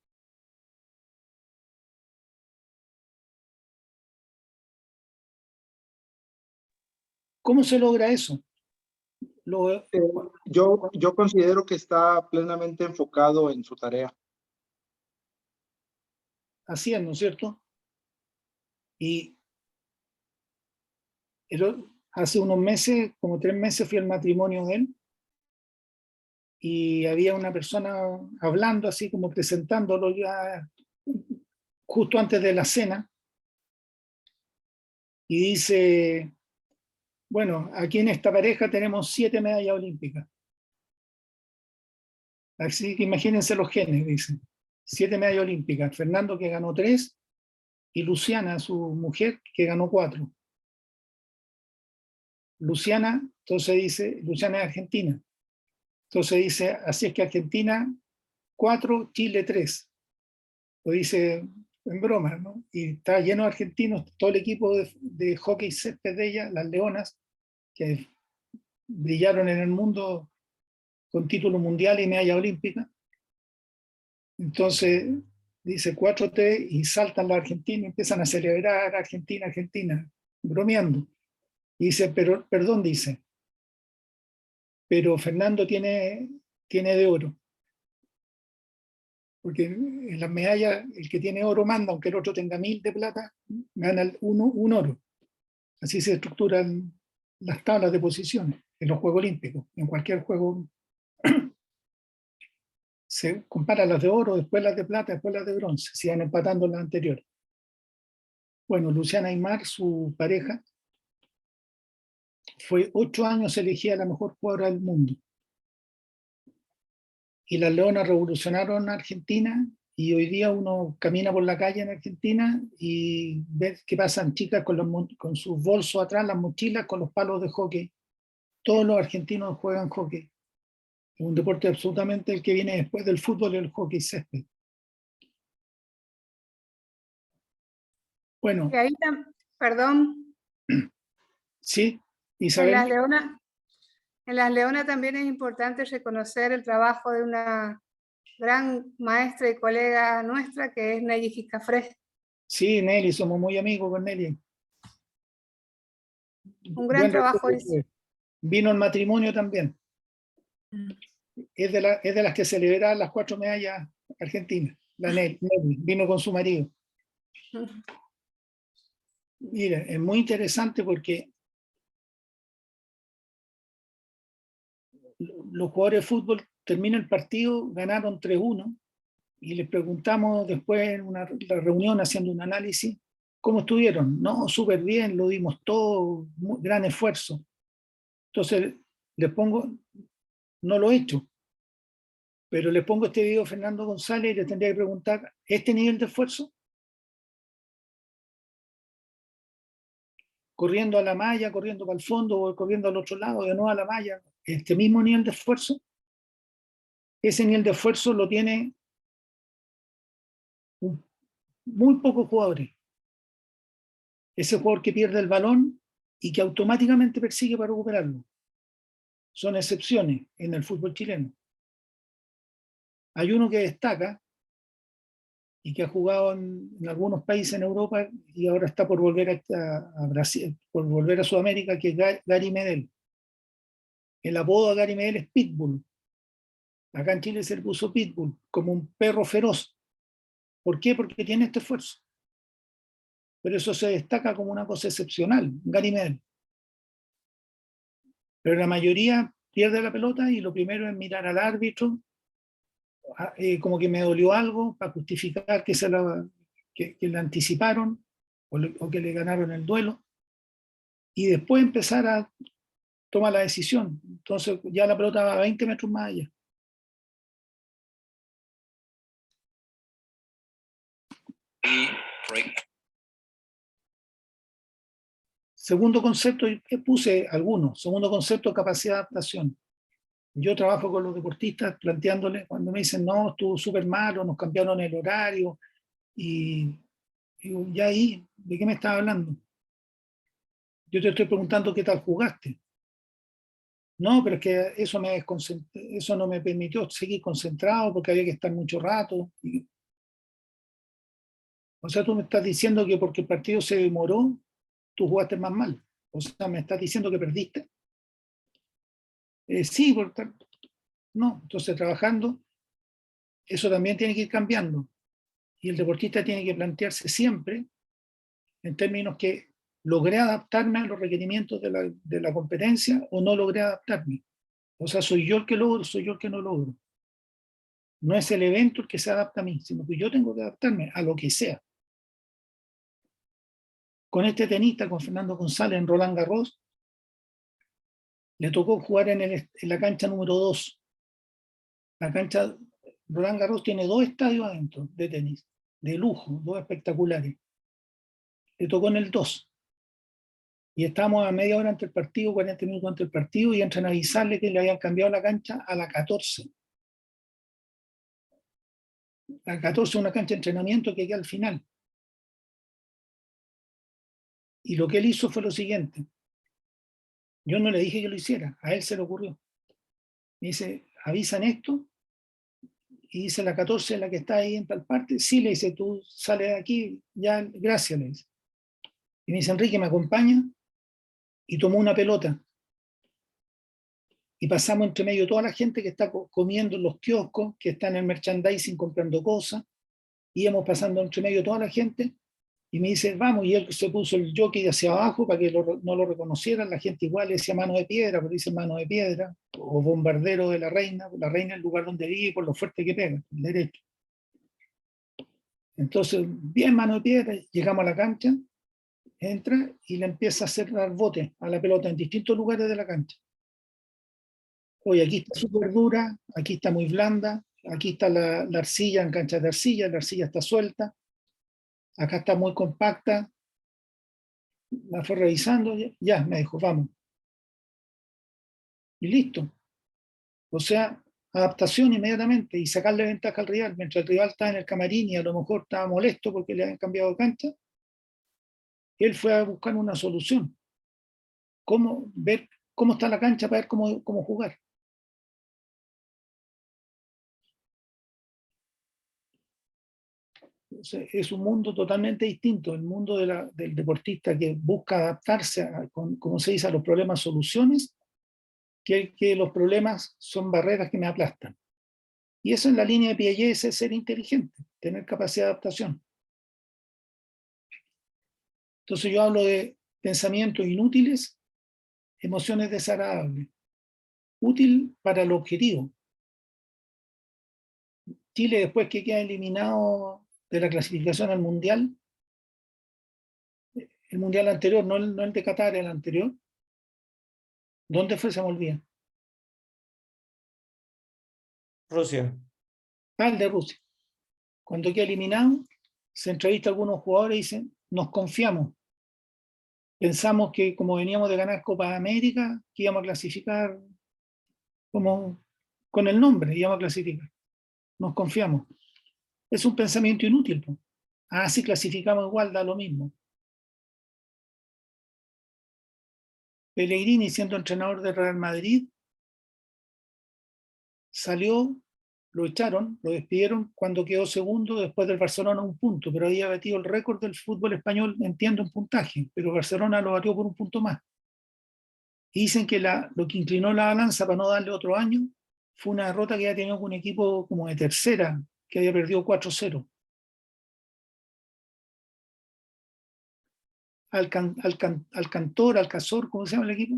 ¿Cómo se logra eso? Yo considero que está plenamente enfocado en su tarea. Haciendo, ¿cierto? Y hace unos meses, como 3 meses, fui al matrimonio de él y había una persona hablando así como presentándolo ya justo antes de la cena y dice, bueno, aquí en esta pareja tenemos 7 medallas olímpicas. Así que imagínense los genes, dice. 7 medallas olímpicas. Fernando, que ganó 3, y Luciana, su mujer, que ganó 4. Luciana, entonces dice, Luciana es argentina. Entonces dice, así es que Argentina 4, Chile 3. Lo dice en broma, ¿no? Y está lleno de argentinos, todo el equipo de hockey césped de ella, las Leonas, que brillaron en el mundo con título mundial y medalla olímpica. Entonces dice 4-3 y saltan los argentinos, empiezan a celebrar Argentina, Argentina, bromeando. Y dice, pero, perdón, dice, pero Fernando tiene de oro. Porque en las medallas, el que tiene oro manda, aunque el otro tenga 1000 de plata, gana un oro. Así se estructuran las tablas de posiciones en los Juegos Olímpicos. En cualquier juego se compara las de oro, después las de plata, después las de bronce, se van empatando las anteriores. Bueno, Luciana Aymar, su pareja, fue 8 años elegida la mejor jugadora del mundo. Y las Leonas revolucionaron a Argentina y hoy día uno camina por la calle en Argentina y ve que pasan chicas con sus bolsos atrás, las mochilas, con los palos de hockey. Todos los argentinos juegan hockey. Es un deporte absolutamente el que viene después del fútbol y el hockey césped. Bueno. Y ahí, perdón. Sí, En Isabel. Las Leonas también es importante reconocer el trabajo de una gran maestra y colega nuestra que es Nelly Giscafré. Sí, Nelly, somos muy amigos con Nelly. Un gran trabajo. Vino el matrimonio también. Es de las que celebran las 4 medallas argentinas. La Nelly vino con su marido. Mira, es muy interesante porque los jugadores de fútbol terminan el partido, ganaron 3-1 y les preguntamos después en la reunión haciendo un análisis, ¿cómo estuvieron? No, súper bien, lo dimos todo, gran esfuerzo. Entonces les pongo, no lo he hecho, pero les pongo este video a Fernando González y les tendría que preguntar, ¿este nivel de esfuerzo? Corriendo a la malla, corriendo para el fondo, o corriendo al otro lado, de nuevo a la malla, este mismo nivel de esfuerzo, ese nivel de esfuerzo lo tiene muy pocos jugadores. Ese jugador que pierde el balón y que automáticamente persigue para recuperarlo. Son excepciones en el fútbol chileno. Hay uno que destaca y que ha jugado en algunos países en Europa y ahora está por volver a Brasil, por volver a Sudamérica, que es Gary Medel. El apodo a Gary Medel es Pitbull. Acá en Chile se le puso Pitbull, como un perro feroz. ¿Por qué? Porque tiene este esfuerzo. Pero eso se destaca como una cosa excepcional, Gary Medel. Pero la mayoría pierde la pelota y lo primero es mirar al árbitro, como que me dolió algo, para justificar que le anticiparon o que le ganaron el duelo. Y después empezar toma la decisión. Entonces ya la pelota va a 20 metros más allá. Segundo concepto, puse algunos. Segundo concepto, capacidad de adaptación. Yo trabajo con los deportistas planteándoles, cuando me dicen, no, estuvo súper malo, nos cambiaron el horario, y digo, ya ahí, ¿de qué me estás hablando? Yo te estoy preguntando qué tal jugaste. No, pero es que eso no me permitió seguir concentrado porque había que estar mucho rato. O sea, tú me estás diciendo que porque el partido se demoró, tú jugaste más mal. O sea, me estás diciendo que perdiste. Sí, por tanto. No, entonces trabajando, eso también tiene que ir cambiando. Y el deportista tiene que plantearse siempre en términos que logré adaptarme a los requerimientos de la competencia o no logré adaptarme. O sea, soy yo el que logro, soy yo el que no logro. No es el evento el que se adapta a mí, sino que yo tengo que adaptarme a lo que sea. Con este tenista, con Fernando González en Roland Garros, le tocó jugar en la cancha número 2. La cancha Roland Garros tiene 2 estadios adentro de tenis, de lujo, 2 espectaculares. Le tocó en el 2. Y estábamos a media hora entre el partido, 40 minutos entre el partido, y entran a avisarle que le habían cambiado la cancha a la 14. La 14 es una cancha de entrenamiento que queda al final. Y lo que él hizo fue lo siguiente. Yo no le dije que lo hiciera, a él se le ocurrió. Me dice, ¿avisan esto? Y dice, la 14 es la que está ahí en tal parte. Sí, le dice, tú sales de aquí, ya, gracias, le dice. Y me dice, Enrique, ¿me acompaña? Y tomó una pelota. Y pasamos entre medio toda la gente que está comiendo en los kioscos, que está en el merchandising comprando cosas. Íbamos pasando entre medio toda la gente. Y me dice, vamos, y él se puso el jockey hacia abajo para que no lo reconocieran. La gente igual le decía mano de piedra, porque dice mano de piedra, o bombardero de la reina es el lugar donde vive por lo fuerte que pega, el derecho. Entonces, bien mano de piedra, llegamos a la cancha, entra y le empieza a hacer dar bote a la pelota en distintos lugares de la cancha. Oye, aquí está súper dura, aquí está muy blanda, aquí está la arcilla en canchas de arcilla, la arcilla está suelta, acá está muy compacta. La fue revisando, ya, me dijo, vamos. Y listo. O sea, adaptación inmediatamente y sacarle ventaja al rival. Mientras el rival estaba en el camarín y a lo mejor estaba molesto porque le habían cambiado de cancha, él fue a buscar una solución. Ver cómo está la cancha para ver cómo jugar. Entonces, es un mundo totalmente distinto, el mundo del deportista que busca adaptarse, como se dice, a los problemas soluciones, que los problemas son barreras que me aplastan. Y eso en la línea de Piaget es ser inteligente, tener capacidad de adaptación. Entonces yo hablo de pensamientos inútiles, emociones desagradables. Útil para el objetivo. Chile, después que queda eliminado de la clasificación al Mundial, el Mundial anterior, no el de Qatar, el anterior, ¿dónde fue? Se me olvida. Rusia. El de Rusia. Cuando queda eliminado, se entrevista a algunos jugadores y dicen, nos confiamos. Pensamos que como veníamos de ganar Copa América, que íbamos a clasificar como con el nombre, íbamos a clasificar. Nos confiamos. Es un pensamiento inútil. ¿No? Si clasificamos igual, da lo mismo. Pellegrini, siendo entrenador de Real Madrid, salió, lo echaron, lo despidieron cuando quedó segundo después del Barcelona 1 punto, pero había batido el récord del fútbol español, entiendo, en puntaje, pero Barcelona lo batió por 1 punto más. Y dicen que lo que inclinó la balanza para no darle otro año fue una derrota que había tenido con un equipo como de tercera, que había perdido 4-0. Alcazor, ¿cómo se llama el equipo?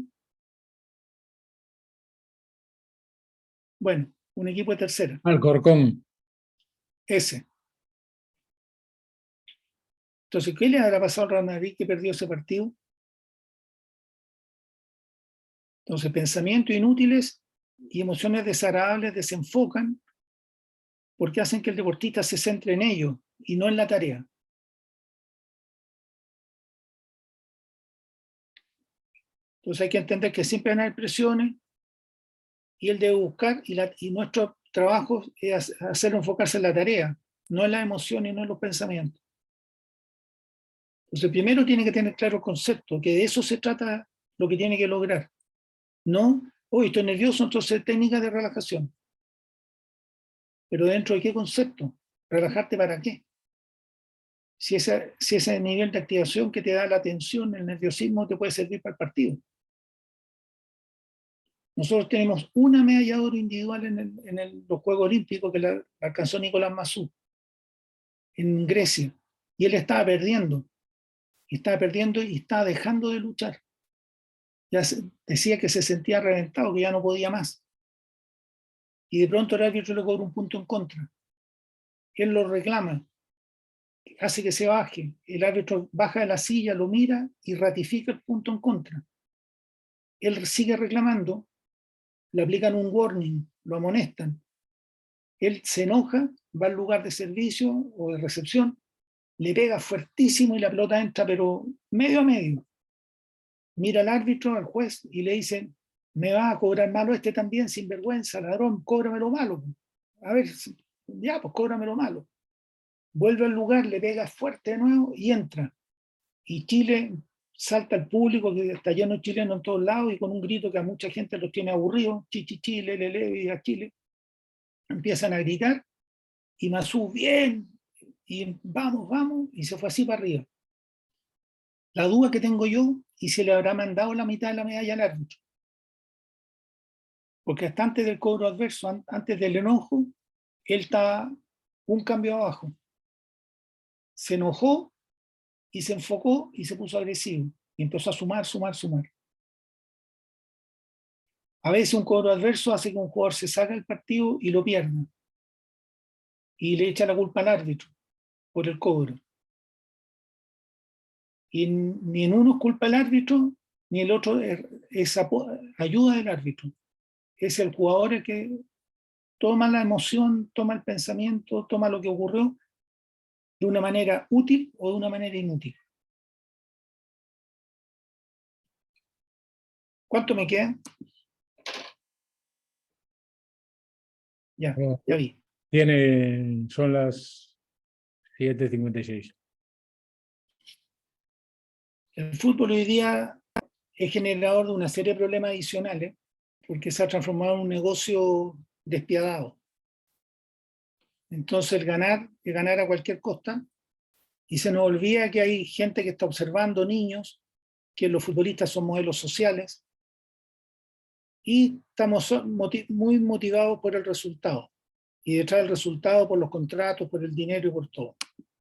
Bueno, un equipo de tercera. Alcorcón. Ese. Entonces, ¿qué le habrá pasado al Real Madrid que perdió ese partido? Entonces, pensamientos inútiles y emociones desagradables desenfocan porque hacen que el deportista se centre en ello y no en la tarea. Entonces hay que entender que siempre van a haber presiones y él debe buscar, y nuestro trabajo es hacerlo enfocarse en la tarea, no en las emociones y no en los pensamientos. Entonces primero tiene que tener claro el concepto, que de eso se trata lo que tiene que lograr. No, hoy estoy nervioso, entonces técnicas de relajación. Pero ¿dentro de qué concepto? ¿Relajarte para qué? Si ese nivel de activación que te da la tensión, el nerviosismo, te puede servir para el partido. Nosotros tenemos una medalla de oro individual en los Juegos Olímpicos que la alcanzó Nicolás Massú en Grecia. Y él estaba perdiendo. Y estaba dejando de luchar. Ya decía que se sentía reventado, que ya no podía más. Y de pronto el árbitro le cobra un punto en contra. Él lo reclama, hace que se baje. El árbitro baja de la silla, lo mira y ratifica el punto en contra. Él sigue reclamando, le aplican un warning, lo amonestan. Él se enoja, va al lugar de servicio o de recepción, le pega fuertísimo y la pelota entra, pero medio a medio. Mira al árbitro, al juez, y le dice: me va a cobrar malo este también, sinvergüenza, ladrón, cóbramelo malo. A ver, ya, pues cóbramelo malo. Vuelve al lugar, le pega fuerte de nuevo y entra. Y Chile salta al público, que está lleno de chilenos en todos lados, y con un grito que a mucha gente los tiene aburridos, chi, lele, y a Chile. Empiezan a gritar, y Massú, bien, y vamos, y se fue así para arriba. La duda que tengo yo, y se le habrá mandado la mitad de la medalla al árbitro. Porque hasta antes del cobro adverso, antes del enojo, él estaba un cambio abajo. Se enojó y se enfocó y se puso agresivo. Y empezó a sumar. A veces un cobro adverso hace que un jugador se saque del partido y lo pierda. Y le echa la culpa al árbitro por el cobro. Y ni en uno es culpa del árbitro, ni el otro es ayuda del árbitro. Es el jugador el que toma la emoción, toma el pensamiento, toma lo que ocurrió de una manera útil o de una manera inútil. ¿Cuánto me queda? Ya vi. Son las 7:56. El fútbol hoy día es generador de una serie de problemas adicionales porque se ha transformado en un negocio despiadado. Entonces el ganar a cualquier costa, y se nos olvida que hay gente que está observando, niños, que los futbolistas son modelos sociales, y estamos muy motivados por el resultado, y detrás del resultado por los contratos, por el dinero y por todo.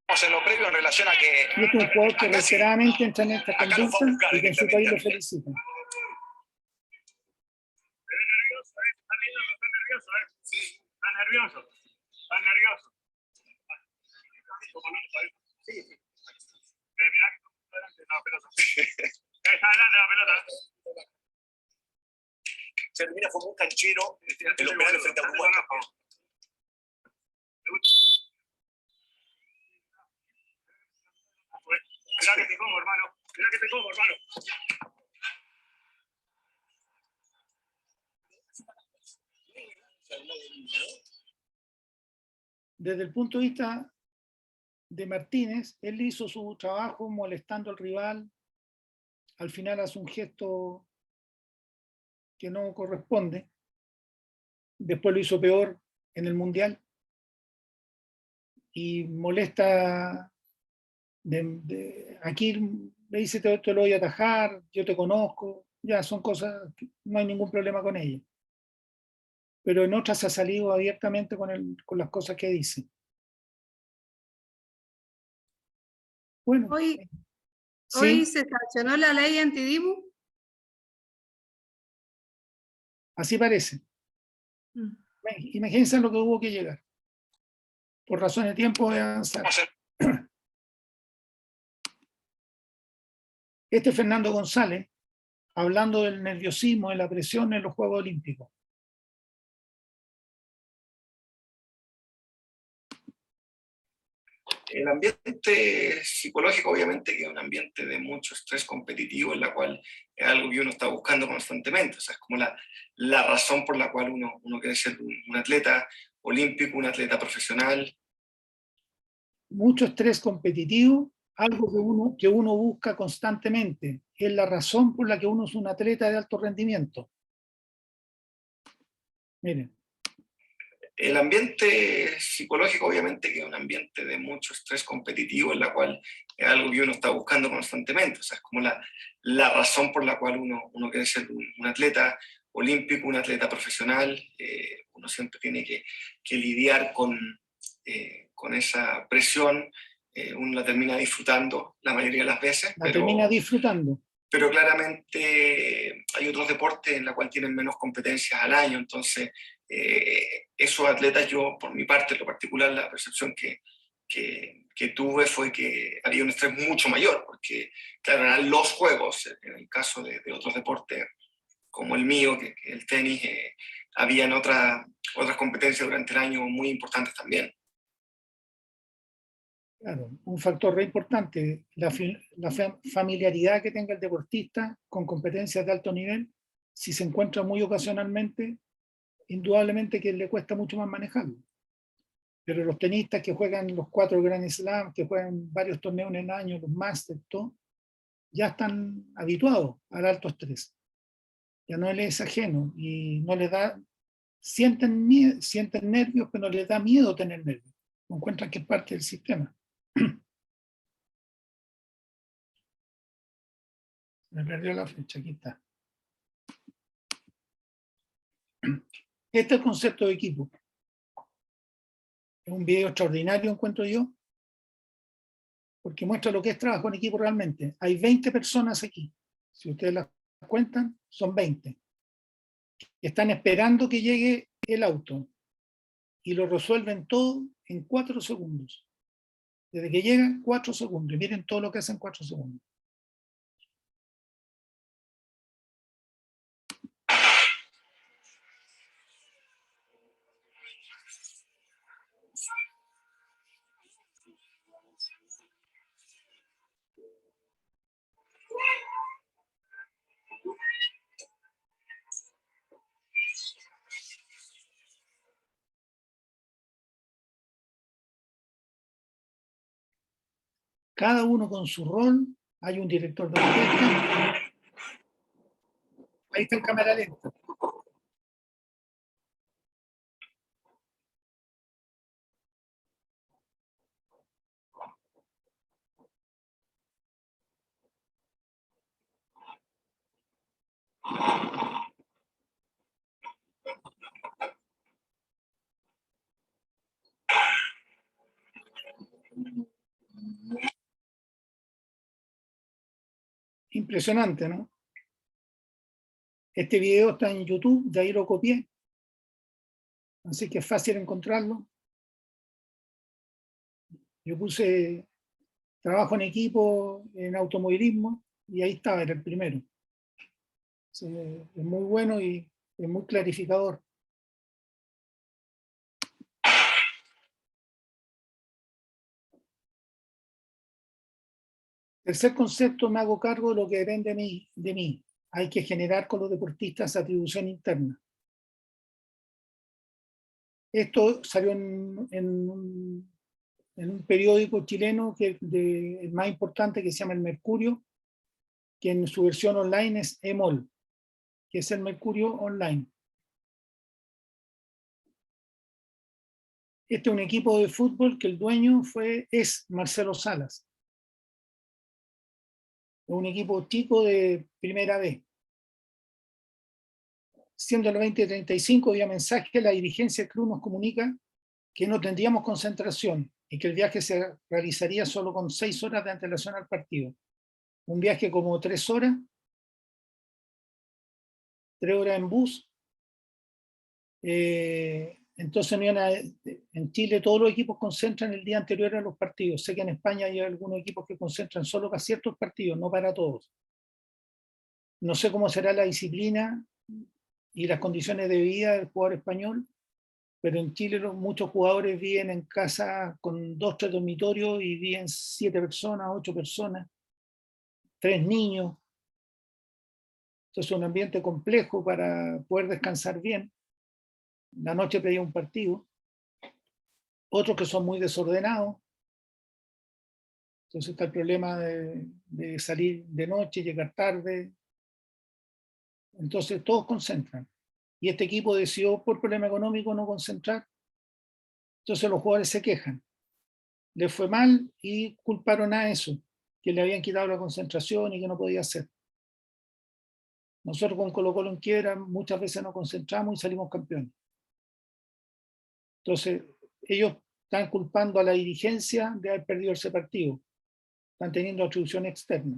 En lo previo en relación a que... Y este es un jugador que reiteradamente entra en esta conducta y que en su país lo felicitan. Está nervioso. Está adelante la pelota. Se termina como un canchero en los penales frente a Uruguay. Mirá que te como, hermano. Desde el punto de vista de Martínez, él hizo su trabajo molestando al rival, al final hace un gesto que no corresponde, después lo hizo peor en el Mundial, y molesta, aquí le dice: te lo voy a atajar, yo te conozco, ya son cosas, no hay ningún problema con ellas. Pero en otras ha salido abiertamente con las cosas que dice. Bueno. Hoy ¿sí? se sancionó la ley antidibu. Así parece. Imagínense lo que hubo que llegar. Por razones de tiempo voy a avanzar. Fernando González hablando del nerviosismo, de la presión en los Juegos Olímpicos. El ambiente psicológico, obviamente, que es un ambiente de mucho estrés competitivo, en la cual es algo que uno está buscando constantemente. O sea, es como la razón por la cual uno quiere ser un atleta olímpico, un atleta profesional. Mucho estrés competitivo, algo que uno busca constantemente. Es la razón por la que uno es un atleta de alto rendimiento. Miren. El ambiente psicológico, obviamente, que es un ambiente de mucho estrés competitivo, en la cual es algo que uno está buscando constantemente. O sea, es como la razón por la cual uno quiere ser un atleta olímpico, un atleta profesional. Uno siempre tiene que lidiar con esa presión. Uno la termina disfrutando la mayoría de las veces. Termina disfrutando. Pero claramente hay otros deportes en los cuales tienen menos competencias al año, entonces esos atletas, yo por mi parte, en lo particular, la percepción que tuve fue que había un estrés mucho mayor, porque claro, eran los juegos, en el caso de otros deportes como el mío, que el tenis, habían otras competencias durante el año muy importantes también. Claro, un factor re importante, la familiaridad que tenga el deportista con competencias de alto nivel. Si se encuentra muy ocasionalmente, indudablemente que le cuesta mucho más manejarlo. Pero los tenistas que juegan los 4 Grand Slam, que juegan varios torneos en el año, los Masters, todo, ya están habituados al alto estrés. Ya no les es ajeno y no les da, sienten nervios, pero no les da miedo tener nervios. Encuentran que es parte del sistema. Me perdió la flecha, aquí está. Este es el concepto de equipo. Es un video extraordinario, encuentro yo, porque muestra lo que es trabajo en equipo realmente. Hay 20 personas aquí. Si ustedes las cuentan, son 20. Están esperando que llegue el auto y lo resuelven todo en 4 segundos. Desde que llegan, 4 segundos. Y miren todo lo que hacen en 4 segundos. Cada uno con su rol. Hay un director de orquesta. Ahí está en cámara lenta. Impresionante, ¿no? Este video está en YouTube, de ahí lo copié. Así que es fácil encontrarlo. Yo puse trabajo en equipo en automovilismo y ahí estaba, era el primero. Es muy bueno y es muy clarificador. Tercer concepto, me hago cargo de lo que depende de mí. Hay que generar con los deportistas atribución interna. Esto salió en un periódico chileno el más importante, que se llama El Mercurio, que en su versión online es EMOL, que es el Mercurio Online. Este es un equipo de fútbol que el dueño es Marcelo Salas. Es un equipo chico de primera B. Siendo el 20:35, había mensaje que la dirigencia del club nos comunica que no tendríamos concentración y que el viaje se realizaría solo con 6 horas de antelación al partido. Un viaje como 3 horas, 3 horas en bus. Entonces en Chile todos los equipos concentran el día anterior a los partidos. Sé que en España hay algunos equipos que concentran solo para ciertos partidos, no para todos. No sé cómo será la disciplina y las condiciones de vida del jugador español, pero en Chile muchos jugadores viven en casa con 2, 3 dormitorios y viven 7 personas, 8 personas, 3 niños. Entonces es un ambiente complejo para poder descansar bien. La noche pedía un partido. Otros que son muy desordenados. Entonces está el problema de salir de noche, llegar tarde. Entonces todos concentran. Y este equipo decidió por problema económico no concentrar. Entonces los jugadores se quejan. Les fue mal y culparon a eso, que le habían quitado la concentración y que no podía hacer. Nosotros con Colo-Colo en quiebra muchas veces nos concentramos y salimos campeones. Entonces ellos están culpando a la dirigencia de haber perdido ese partido. Están teniendo atribución externa.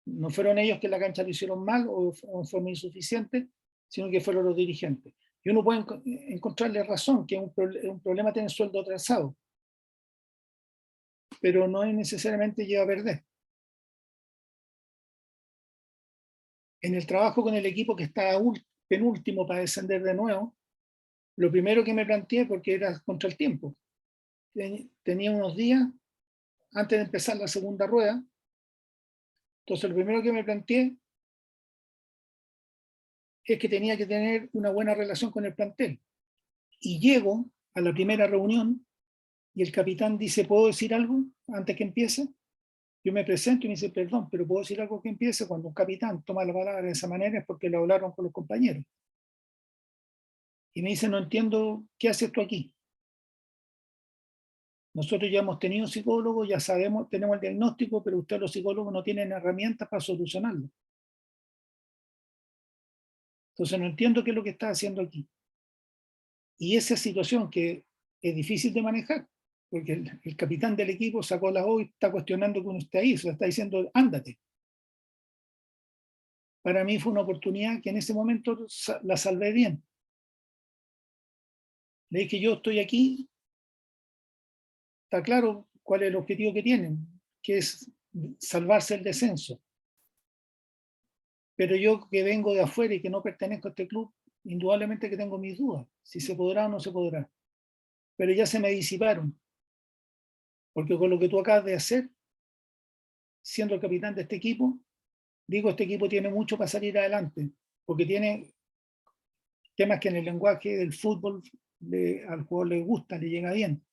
No fueron ellos que en la cancha lo hicieron mal o fueron insuficientes, sino que fueron los dirigentes. Y uno puede encontrarle razón, que es un problema tener sueldo atrasado, pero no es necesariamente lleva a perder. En el trabajo con el equipo que está penúltimo para descender de nuevo, lo primero que me planteé, porque era contra el tiempo, tenía unos días antes de empezar la segunda rueda, entonces lo primero que me planteé es que tenía que tener una buena relación con el plantel. Y llego a la primera reunión y el capitán dice, ¿puedo decir algo antes que empiece? Yo me presento y me dice, perdón, pero ¿puedo decir algo que empiece? Cuando un capitán toma la palabra de esa manera es porque lo hablaron con los compañeros. Y me dice, no entiendo, ¿qué haces tú aquí? Nosotros ya hemos tenido psicólogos, ya sabemos, tenemos el diagnóstico, pero ustedes los psicólogos no tienen herramientas para solucionarlo. Entonces no entiendo qué es lo que está haciendo aquí. Y esa situación que es difícil de manejar, porque el capitán del equipo sacó la voz y está cuestionando que uno esté ahí, se está diciendo, ándate. Para mí fue una oportunidad que en ese momento la salvé bien. Le dije, yo estoy aquí, está claro cuál es el objetivo que tienen, que es salvarse el descenso. Pero yo que vengo de afuera y que no pertenezco a este club, indudablemente que tengo mis dudas, si se podrá o no se podrá. Pero ya se me disiparon, porque con lo que tú acabas de hacer, siendo el capitán de este equipo, digo, este equipo tiene mucho para salir adelante, porque tiene temas que en el lenguaje del fútbol al jugador le gusta, le llega bien,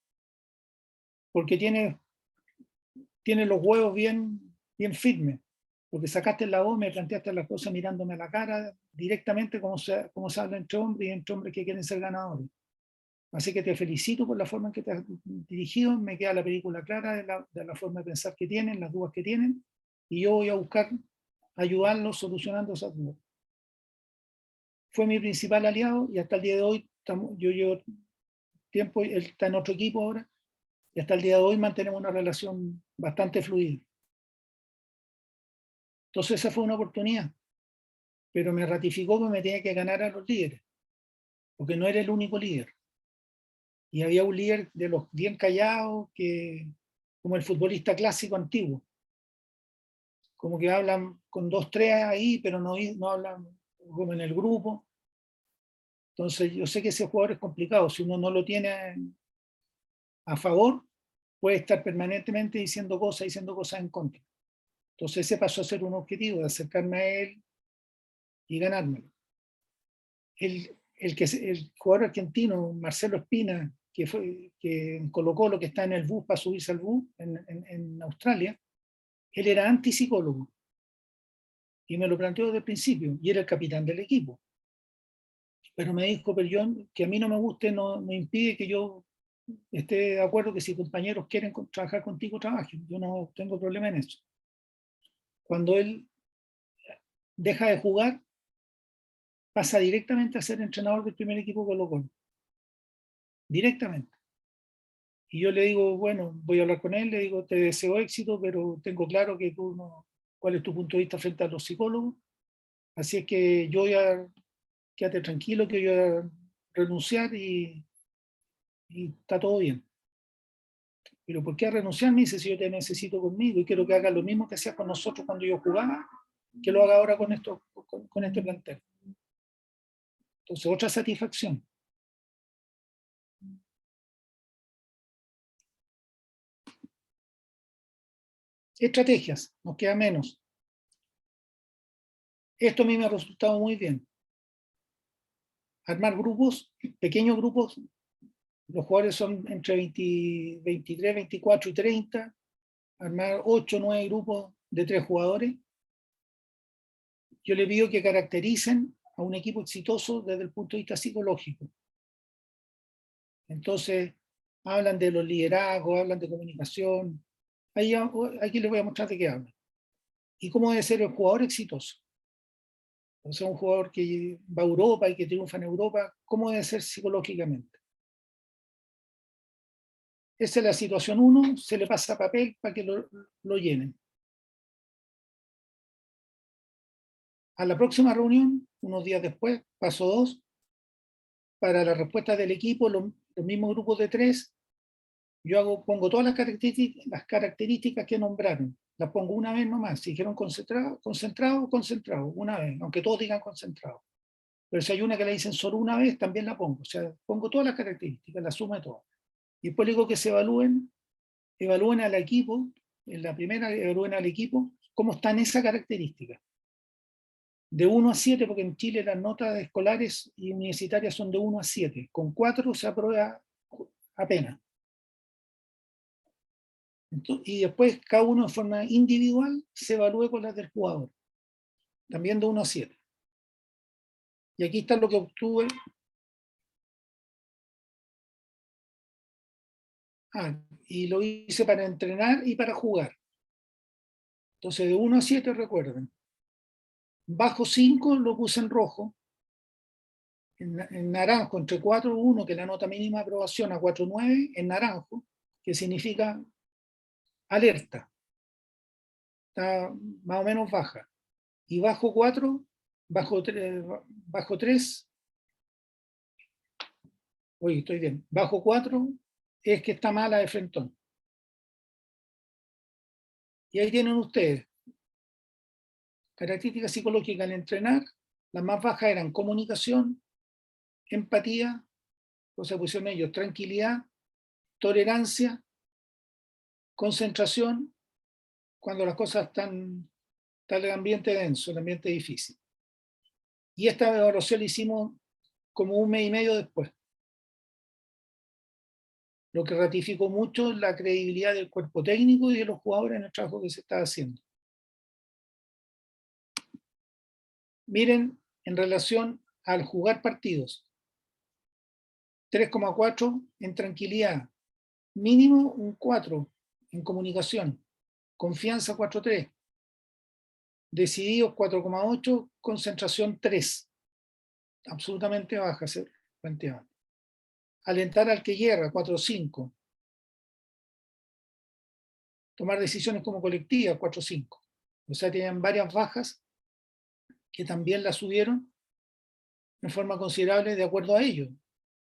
porque tiene los huevos bien firmes, porque sacaste la voz, me planteaste las cosas mirándome a la cara directamente como se habla entre hombres y entre hombres que quieren ser ganadores. Así que te felicito por la forma en que te has dirigido, me queda la película clara de la forma de pensar que tienen, las dudas que tienen, y yo voy a buscar ayudarlos solucionando esas dudas. Fue mi principal aliado y hasta el día de hoy, yo llevo tiempo, él está en otro equipo ahora, y hasta el día de hoy mantenemos una relación bastante fluida. Entonces esa fue una oportunidad, pero me ratificó que me tenía que ganar a los líderes, porque no era el único líder. Y había un líder de los bien callados, como el futbolista clásico antiguo, como que hablan con 2, 3 ahí, pero no hablan como en el grupo. Entonces yo sé que ese jugador es complicado, si uno no lo tiene a favor, puede estar permanentemente diciendo cosas en contra. Entonces ese pasó a ser un objetivo, de acercarme a él y ganármelo. El jugador argentino, Marcelo Espina, que en Colo-Colo, que está en el bus para subirse al bus en Australia, él era antipsicólogo. Y me lo planteó desde el principio, y era el capitán del equipo. Pero me dijo, pero yo, que a mí no me guste, no me impide que yo esté de acuerdo que si compañeros quieren trabajar contigo, trabajen. Yo no tengo problema en eso. Cuando él deja de jugar, pasa directamente a ser entrenador del primer equipo Colo-Colo. Directamente. Y yo le digo, bueno, voy a hablar con él, le digo, te deseo éxito, pero tengo claro que tú no, cuál es tu punto de vista frente a los psicólogos. Así es que yo ya, quédate tranquilo, que yo voy a renunciar y está todo bien. Pero ¿por qué renunciar? Me dice, si yo te necesito conmigo y quiero que hagas lo mismo que hacías con nosotros cuando yo jugaba, que lo haga ahora con este plantel. Entonces, otra satisfacción. Estrategias, nos queda menos. Esto a mí me ha resultado muy bien. Armar grupos, pequeños grupos, los jugadores son entre 23, 24 y 30, armar 8 o 9 grupos de 3 jugadores. Yo le pido que caractericen a un equipo exitoso desde el punto de vista psicológico. Entonces, hablan de los liderazgos, hablan de comunicación. Aquí les voy a mostrar de qué hablan. Y cómo debe ser el jugador exitoso. O sea, un jugador que va a Europa y que triunfa en Europa, ¿cómo debe ser psicológicamente? Esa es la situación 1, se le pasa papel para que lo llenen. A la próxima reunión, unos días después, paso 2, para la respuesta del equipo, los mismos grupos de 3, yo pongo todas las características que nombraron, las pongo una vez nomás. Si dijeron concentrado, una vez, aunque todos digan concentrado. Pero si hay una que la dicen solo una vez, también la pongo. O sea, pongo todas las características, la suma de todas. Y después digo que se evalúen al equipo, en la primera evalúen al equipo, cómo están esas características. De 1 a 7, porque en Chile las notas escolares y universitarias son de 1 a 7. Con 4 se aprueba apenas. Entonces, y después cada uno de forma individual se evalúe con las del jugador. También de 1 a 7. Y aquí está lo que obtuve. Y lo hice para entrenar y para jugar. Entonces de 1 a 7 recuerden. Bajo 5 lo puse en rojo. En naranjo, entre 4 y 1, que es la nota mínima de aprobación, a 4,9, en naranjo, que significa alerta. Está más o menos baja. Y bajo 4, bajo 3, oye, estoy bien. Bajo 4 es que está mala de frentón. Y ahí tienen ustedes. Características psicológicas al entrenar, las más bajas eran comunicación, empatía, cosa que pusieron ellos, tranquilidad, tolerancia, concentración, cuando las cosas están el ambiente denso, el ambiente difícil. Y esta evaluación la hicimos como 1 mes y medio después. Lo que ratificó mucho la credibilidad del cuerpo técnico y de los jugadores en el trabajo que se estaba haciendo. Miren, en relación al jugar partidos, 3,4 en tranquilidad, mínimo un 4 en comunicación, confianza 4,3, decididos 4,8, concentración 3, absolutamente baja se planteaba. Alentar al que hierra 4,5, tomar decisiones como colectiva 4,5. O sea, tienen varias bajas que también la subieron en forma considerable de acuerdo a ellos.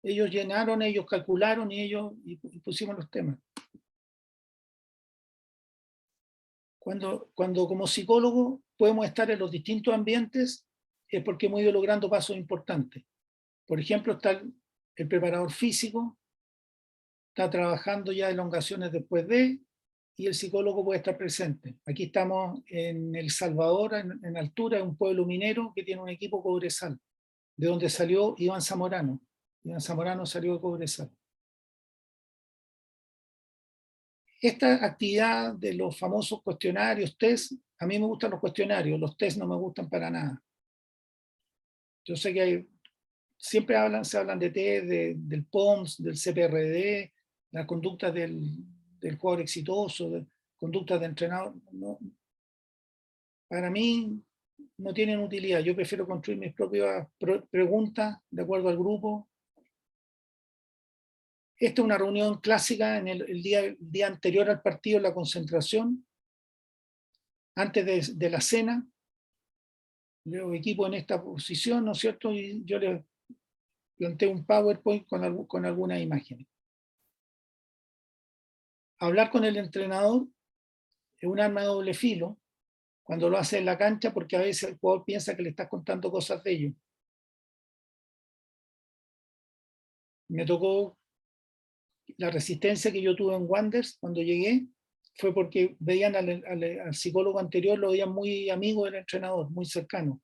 Ellos llenaron, ellos calcularon y pusimos los temas. Cuando como psicólogo podemos estar en los distintos ambientes es porque hemos ido logrando pasos importantes. Por ejemplo, está el preparador físico, está trabajando ya elongaciones después de, y el psicólogo puede estar presente. Aquí estamos en El Salvador, en altura, en un pueblo minero que tiene un equipo Cobresal, de donde salió Iván Zamorano. Iván Zamorano salió de Cobresal. Esta actividad de los famosos cuestionarios, test, a mí me gustan los cuestionarios, los test no me gustan para nada. Yo sé que siempre se hablan de test, del POMS, del CPRD, las conductas del jugador exitoso, de conductas de entrenador. No, para mí no tienen utilidad. Yo prefiero construir mis propias preguntas de acuerdo al grupo. Esta es una reunión clásica en el día anterior al partido, la concentración, antes de la cena. Los equipos en esta posición, ¿no es cierto? Y yo les planteé un PowerPoint con algunas imágenes. Hablar con el entrenador es un arma de doble filo, cuando lo hace en la cancha, porque a veces el jugador piensa que le estás contando cosas de ellos. Me tocó la resistencia que yo tuve en Wanderers cuando llegué, fue porque veían al psicólogo anterior, lo veían muy amigo del entrenador, muy cercano.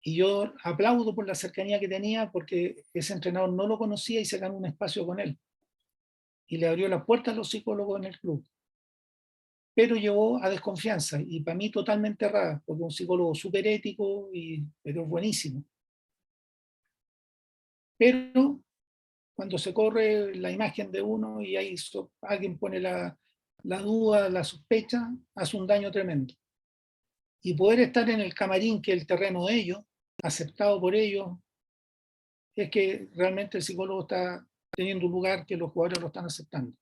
Y yo aplaudo por la cercanía que tenía, porque ese entrenador no lo conocía y se ganó un espacio con él. Y le abrió las puertas a los psicólogos en el club. Pero llevó a desconfianza, y para mí totalmente errada, porque es un psicólogo súper ético, pero buenísimo. Pero cuando se corre la imagen de uno y ahí alguien pone la duda, la sospecha, hace un daño tremendo. Y poder estar en el camarín, que es el terreno de ellos, aceptado por ellos, es que realmente el psicólogo está teniendo un lugar que los jugadores lo están aceptando.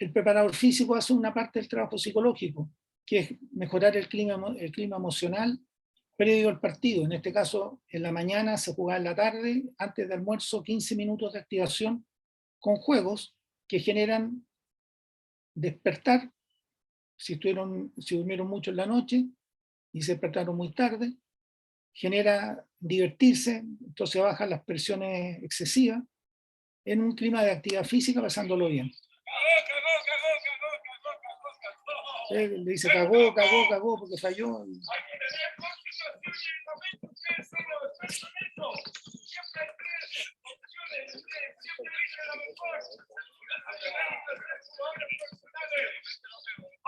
El preparador físico hace una parte del trabajo psicológico, que es mejorar el clima emocional previo al partido. En este caso, en la mañana se jugaba en la tarde, antes de almuerzo, 15 minutos de activación con juegos que generan despertar, si durmieron mucho en la noche y se despertaron muy tarde, genera divertirse, entonces bajan las presiones excesivas en un clima de actividad física, pasándolo bien. Le dice cagó porque falló.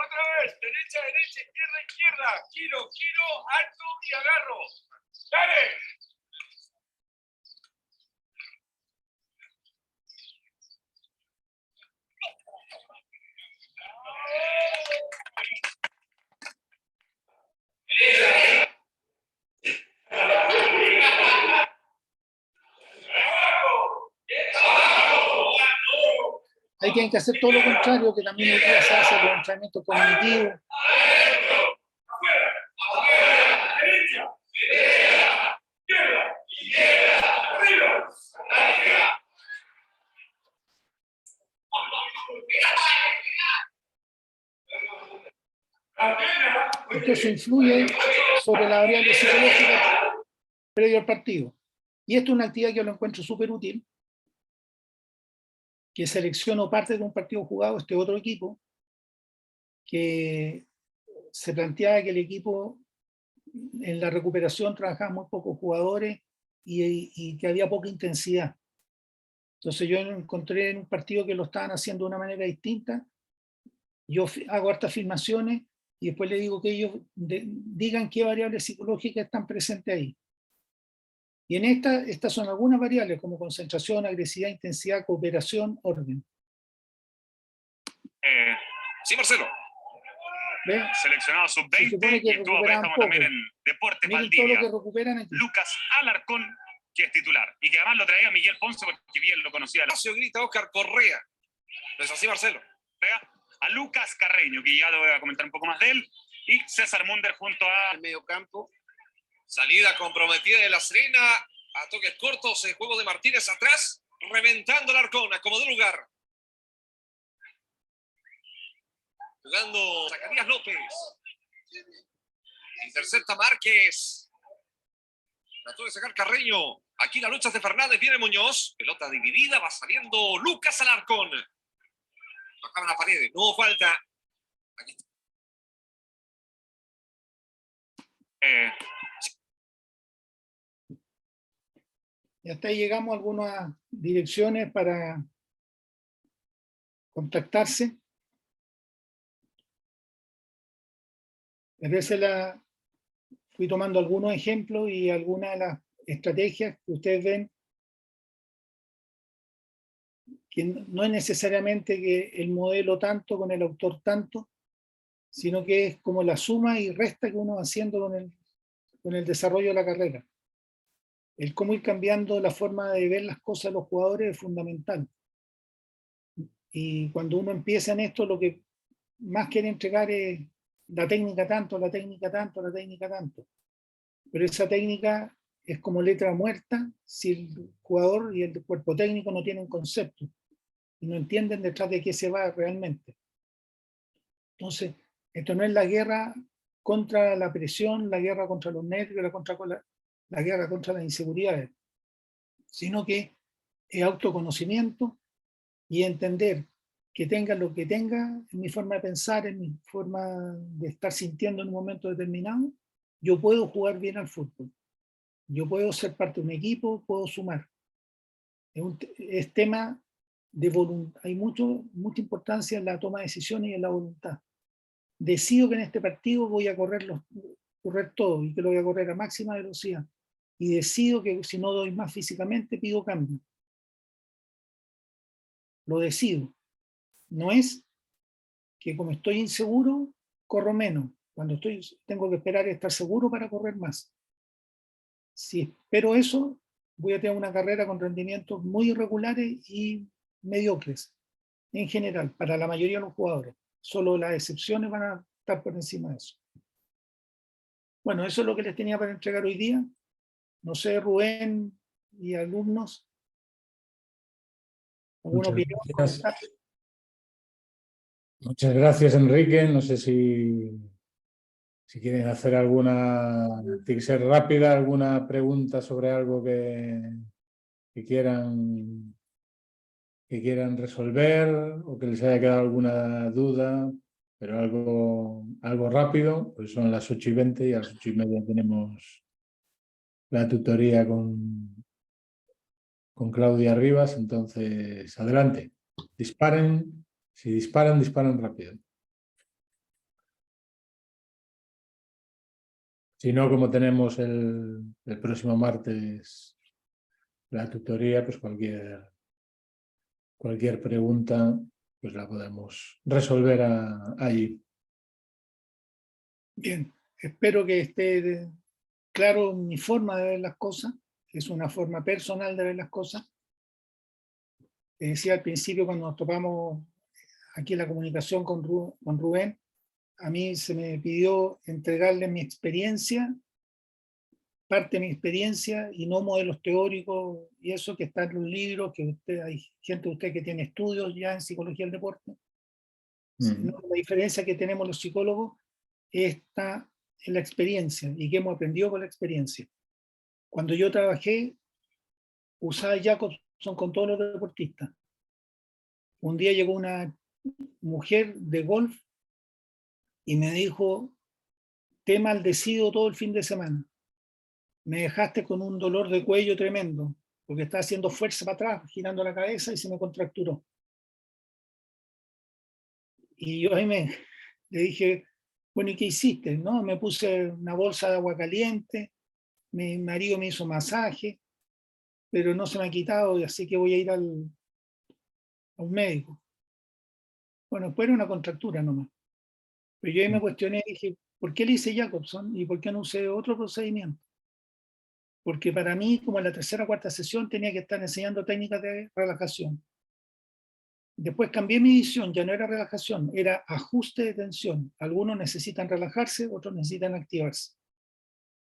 Otra vez, derecha, izquierda, giro, alto y agarro. ¡Dale! Ahí tienen que hacer todo lo contrario, que también hoy día se hace los entrenamientos cognitivos. Esto influye sobre la variable psicológica previo al partido. Y esto es una actividad que yo lo encuentro súper útil, que selecciono parte de un partido jugado, este otro equipo, que se planteaba que el equipo en la recuperación trabajaba muy pocos jugadores y que había poca intensidad. Entonces yo encontré en un partido que lo estaban haciendo de una manera distinta. Yo hago hartas filmaciones y después le digo que ellos digan qué variables psicológicas están presentes ahí. Y en estas son algunas variables como concentración, agresividad, intensidad, cooperación, orden. Sí, Marcelo. ¿Ve? Seleccionado sub-20 y estuvo a préstamo también en Deportes Miren todo Valdivia. lo que recuperan aquí. Lucas Alarcón, que es titular. Y que además lo traía Miguel Ponce porque bien lo conocía. Grita Oscar Correa. ¿No es así, Marcelo? A Lucas Carreño, que ya lo voy a comentar un poco más de él. Y César Munder junto a... El medio campo. Salida comprometida de La Serena. A toques cortos, el juego de Martínez atrás. Reventando el Alarcón, acomodó lugar. Jugando Zacarías López. Intercepta Márquez. Trató de sacar Carreño. Aquí la lucha es de Fernández. Viene Muñoz. Pelota dividida. Va saliendo Lucas Alarcón. Tocaban la pared. No hubo falta. Aquí está. Y hasta ahí llegamos a algunas direcciones para contactarse. A veces fui tomando algunos ejemplos y algunas de las estrategias que ustedes ven, que no es necesariamente que el modelo tanto con el autor tanto, sino que es como la suma y resta que uno va haciendo con el desarrollo de la carrera. El cómo ir cambiando la forma de ver las cosas de los jugadores es fundamental. Y cuando uno empieza en esto, lo que más quiere entregar es la técnica tanto, la técnica tanto, la técnica tanto. Pero esa técnica es como letra muerta si el jugador y el cuerpo técnico no tienen concepto y no entienden detrás de qué se va realmente. Entonces, Esto no es la guerra contra la presión, la guerra contra los nervios, la guerra contra las inseguridades, sino que es autoconocimiento y entender que tenga lo que tenga en mi forma de pensar, en mi forma de estar sintiendo en un momento determinado, yo puedo jugar bien al fútbol. Yo puedo ser parte de un equipo, puedo sumar. Es tema de voluntad. Hay mucha importancia en la toma de decisiones y en la voluntad. Decido que en este partido voy a correr todo y que lo voy a correr a máxima velocidad. Y decido que si no doy más físicamente, pido cambio. Lo decido. No es que como estoy inseguro, corro menos. Cuando tengo que esperar a estar seguro para correr más. Si espero eso, voy a tener una carrera con rendimientos muy irregulares y mediocres, en general, para la mayoría de los jugadores. Solo las excepciones van a estar por encima de eso. Bueno, eso es lo que les tenía para entregar hoy día. No sé, Rubén y alumnos. ¿Alguna opinión? Muchas gracias, Enrique. No sé si quieren hacer alguna, tiene que ser rápida, alguna pregunta sobre algo que quieran resolver o que les haya quedado alguna duda, pero algo rápido, pues son las 8:20 y a las 8:30 tenemos la tutoría con Claudia Rivas, entonces adelante, disparen, si disparan rápido. Si no, como tenemos el próximo martes la tutoría, pues cualquier pregunta pues la podemos resolver allí. Bien, espero que esté claro mi forma de ver las cosas. Es una forma personal de ver las cosas. Decía al principio cuando nos topamos aquí en la comunicación con Rubén, a mí se me pidió entregarle mi experiencia, parte de mi experiencia y no modelos teóricos y eso que está en los libros, que hay gente de usted que tiene estudios ya en psicología del deporte. No, la diferencia que tenemos los psicólogos está en la experiencia y que hemos aprendido con la experiencia. Cuando yo trabajé, usaba Jacobson con todos los deportistas. Un día llegó una mujer de golf y me dijo, te he maldecido todo el fin de semana. Me dejaste con un dolor de cuello tremendo, porque estaba haciendo fuerza para atrás, girando la cabeza y se me contracturó. Y yo ahí le dije, bueno, ¿y qué hiciste? No, me puse una bolsa de agua caliente, mi marido me hizo masaje, pero no se me ha quitado, y así que voy a ir a un médico. Bueno, después era una contractura nomás. Pero yo ahí me cuestioné y dije, ¿por qué le hice Jacobson y por qué no usé otro procedimiento? Porque para mí, como en la tercera o cuarta sesión, tenía que estar enseñando técnicas de relajación. Después cambié mi visión, ya no era relajación, era ajuste de tensión. Algunos necesitan relajarse, otros necesitan activarse.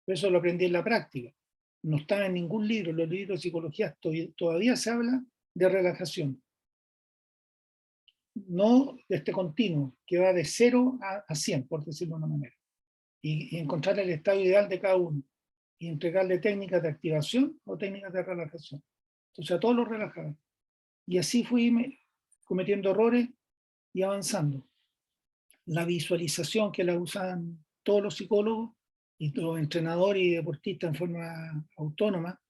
Eso lo aprendí en la práctica. No está en ningún libro, en los libros de psicología todavía se habla de relajación. No de este continuo, que va de 0 a 100, por decirlo de una manera. Y encontrar el estado ideal de cada uno. Y entregarle técnicas de activación o técnicas de relajación. Entonces a todos los relajaba. Y así fui cometiendo errores y avanzando. La visualización que la usan todos los psicólogos y los entrenadores y deportistas en forma autónoma,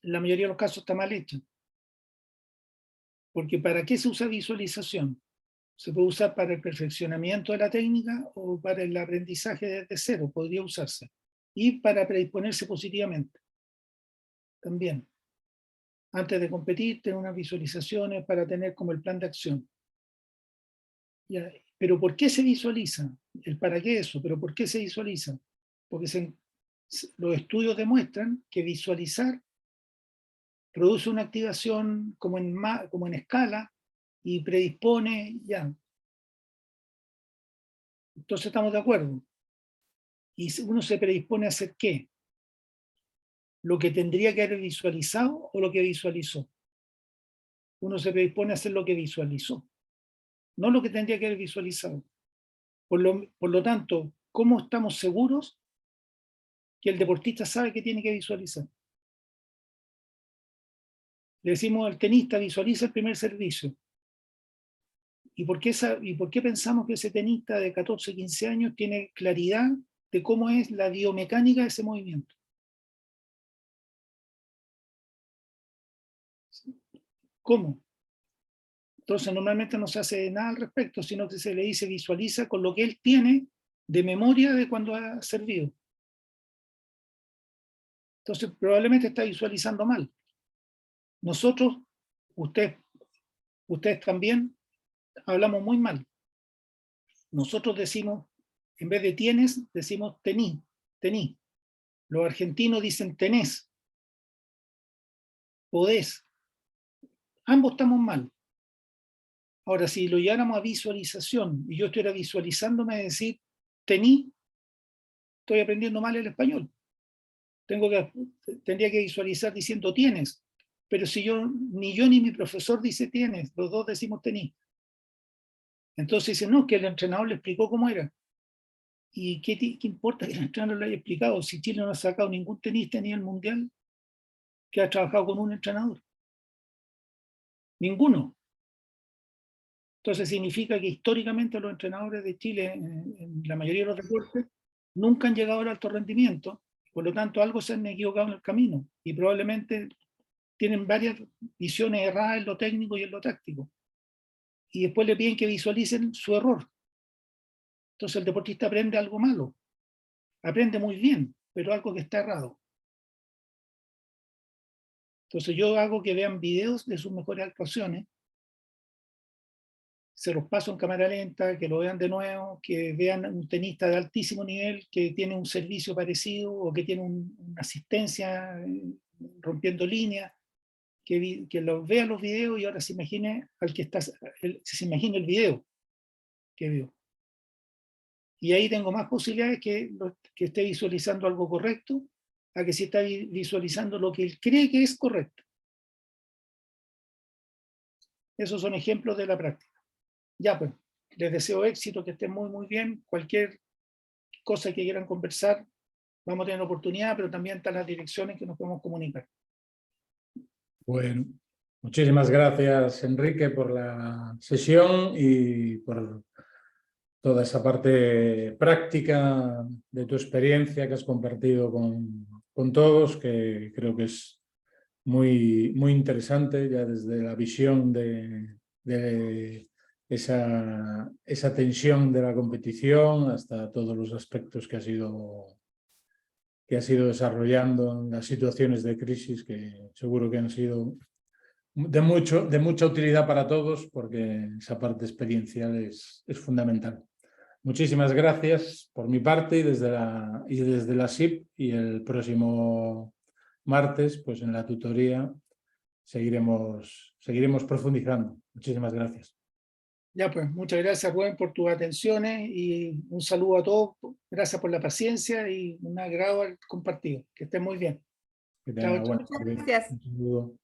en la mayoría de los casos está mal hecha. Porque ¿para qué se usa visualización? Se puede usar para el perfeccionamiento de la técnica o para el aprendizaje desde cero, podría usarse. Y para predisponerse positivamente. También. Antes de competir, tener unas visualizaciones para tener como el plan de acción. Ya, pero ¿por qué se visualiza? El para qué eso, pero ¿por qué se visualiza? Porque los estudios demuestran que visualizar produce una activación como en escala y predispone ya. Entonces estamos de acuerdo. Y uno se predispone a hacer ¿qué? Lo que tendría que haber visualizado o lo que visualizó. Uno se predispone a hacer lo que visualizó, no lo que tendría que haber visualizado. Por lo tanto, ¿cómo estamos seguros que el deportista sabe que tiene que visualizar? Le decimos al tenista, visualiza el primer servicio. ¿Y por qué pensamos que ese tenista de 14, 15 años tiene claridad de cómo es la biomecánica de ese movimiento? ¿Cómo? Entonces normalmente no se hace nada al respecto, sino que se le dice visualiza con lo que él tiene de memoria de cuando ha servido. Entonces probablemente está visualizando mal. Nosotros, ustedes también, hablamos muy mal. Nosotros decimos, en vez de tienes, decimos tení. Los argentinos dicen tenés, podés. Ambos estamos mal. Ahora, si lo lleváramos a visualización y yo estuviera visualizándome a decir tení, estoy aprendiendo mal el español. Tendría que visualizar diciendo tienes. Pero si ni yo ni mi profesor dice tienes, los dos decimos tení. Entonces dice, no, que el entrenador le explicó cómo era. ¿Y qué importa que el entrenador le haya explicado? Si Chile no ha sacado ningún tenista ni el mundial que ha trabajado con un entrenador. Ninguno. Entonces significa que históricamente los entrenadores de Chile, en la mayoría de los deportes, nunca han llegado al alto rendimiento. Por lo tanto, algo se han equivocado en el camino. Y probablemente tienen varias visiones erradas en lo técnico y en lo táctico. Y después le piden que visualicen su error. Entonces el deportista aprende algo malo. Aprende muy bien, pero algo que está errado. Entonces yo hago que vean videos de sus mejores actuaciones, se los paso en cámara lenta, que lo vean de nuevo, que vean un tenista de altísimo nivel que tiene un servicio parecido o que tiene una asistencia rompiendo líneas, que los vea los videos y ahora se imagine se imagine el video que vio. Y ahí tengo más posibilidades que esté visualizando algo correcto a que si está visualizando lo que él cree que es correcto. Esos son ejemplos de la práctica. Ya pues, les deseo éxito, que estén muy muy bien. Cualquier cosa que quieran conversar, vamos a tener oportunidad, pero también están las direcciones que nos podemos comunicar. Bueno, muchísimas gracias, Enrique, por la sesión y por toda esa parte práctica de tu experiencia que has compartido con todos, que creo que es muy, muy interesante, ya desde la visión de esa tensión de la competición hasta todos los aspectos que has ido desarrollando en las situaciones de crisis, que seguro que han sido de mucha utilidad para todos, porque esa parte experiencial es fundamental. Muchísimas gracias por mi parte y desde la SIP, y el próximo martes, pues en la tutoría seguiremos profundizando. Muchísimas gracias. Ya pues, muchas gracias, Rubén, por tus atenciones y un saludo a todos. Gracias por la paciencia y un agrado al compartido. Que estén muy bien. Que tengan Chao, chao. buena tarde. Muchas gracias. Un saludo.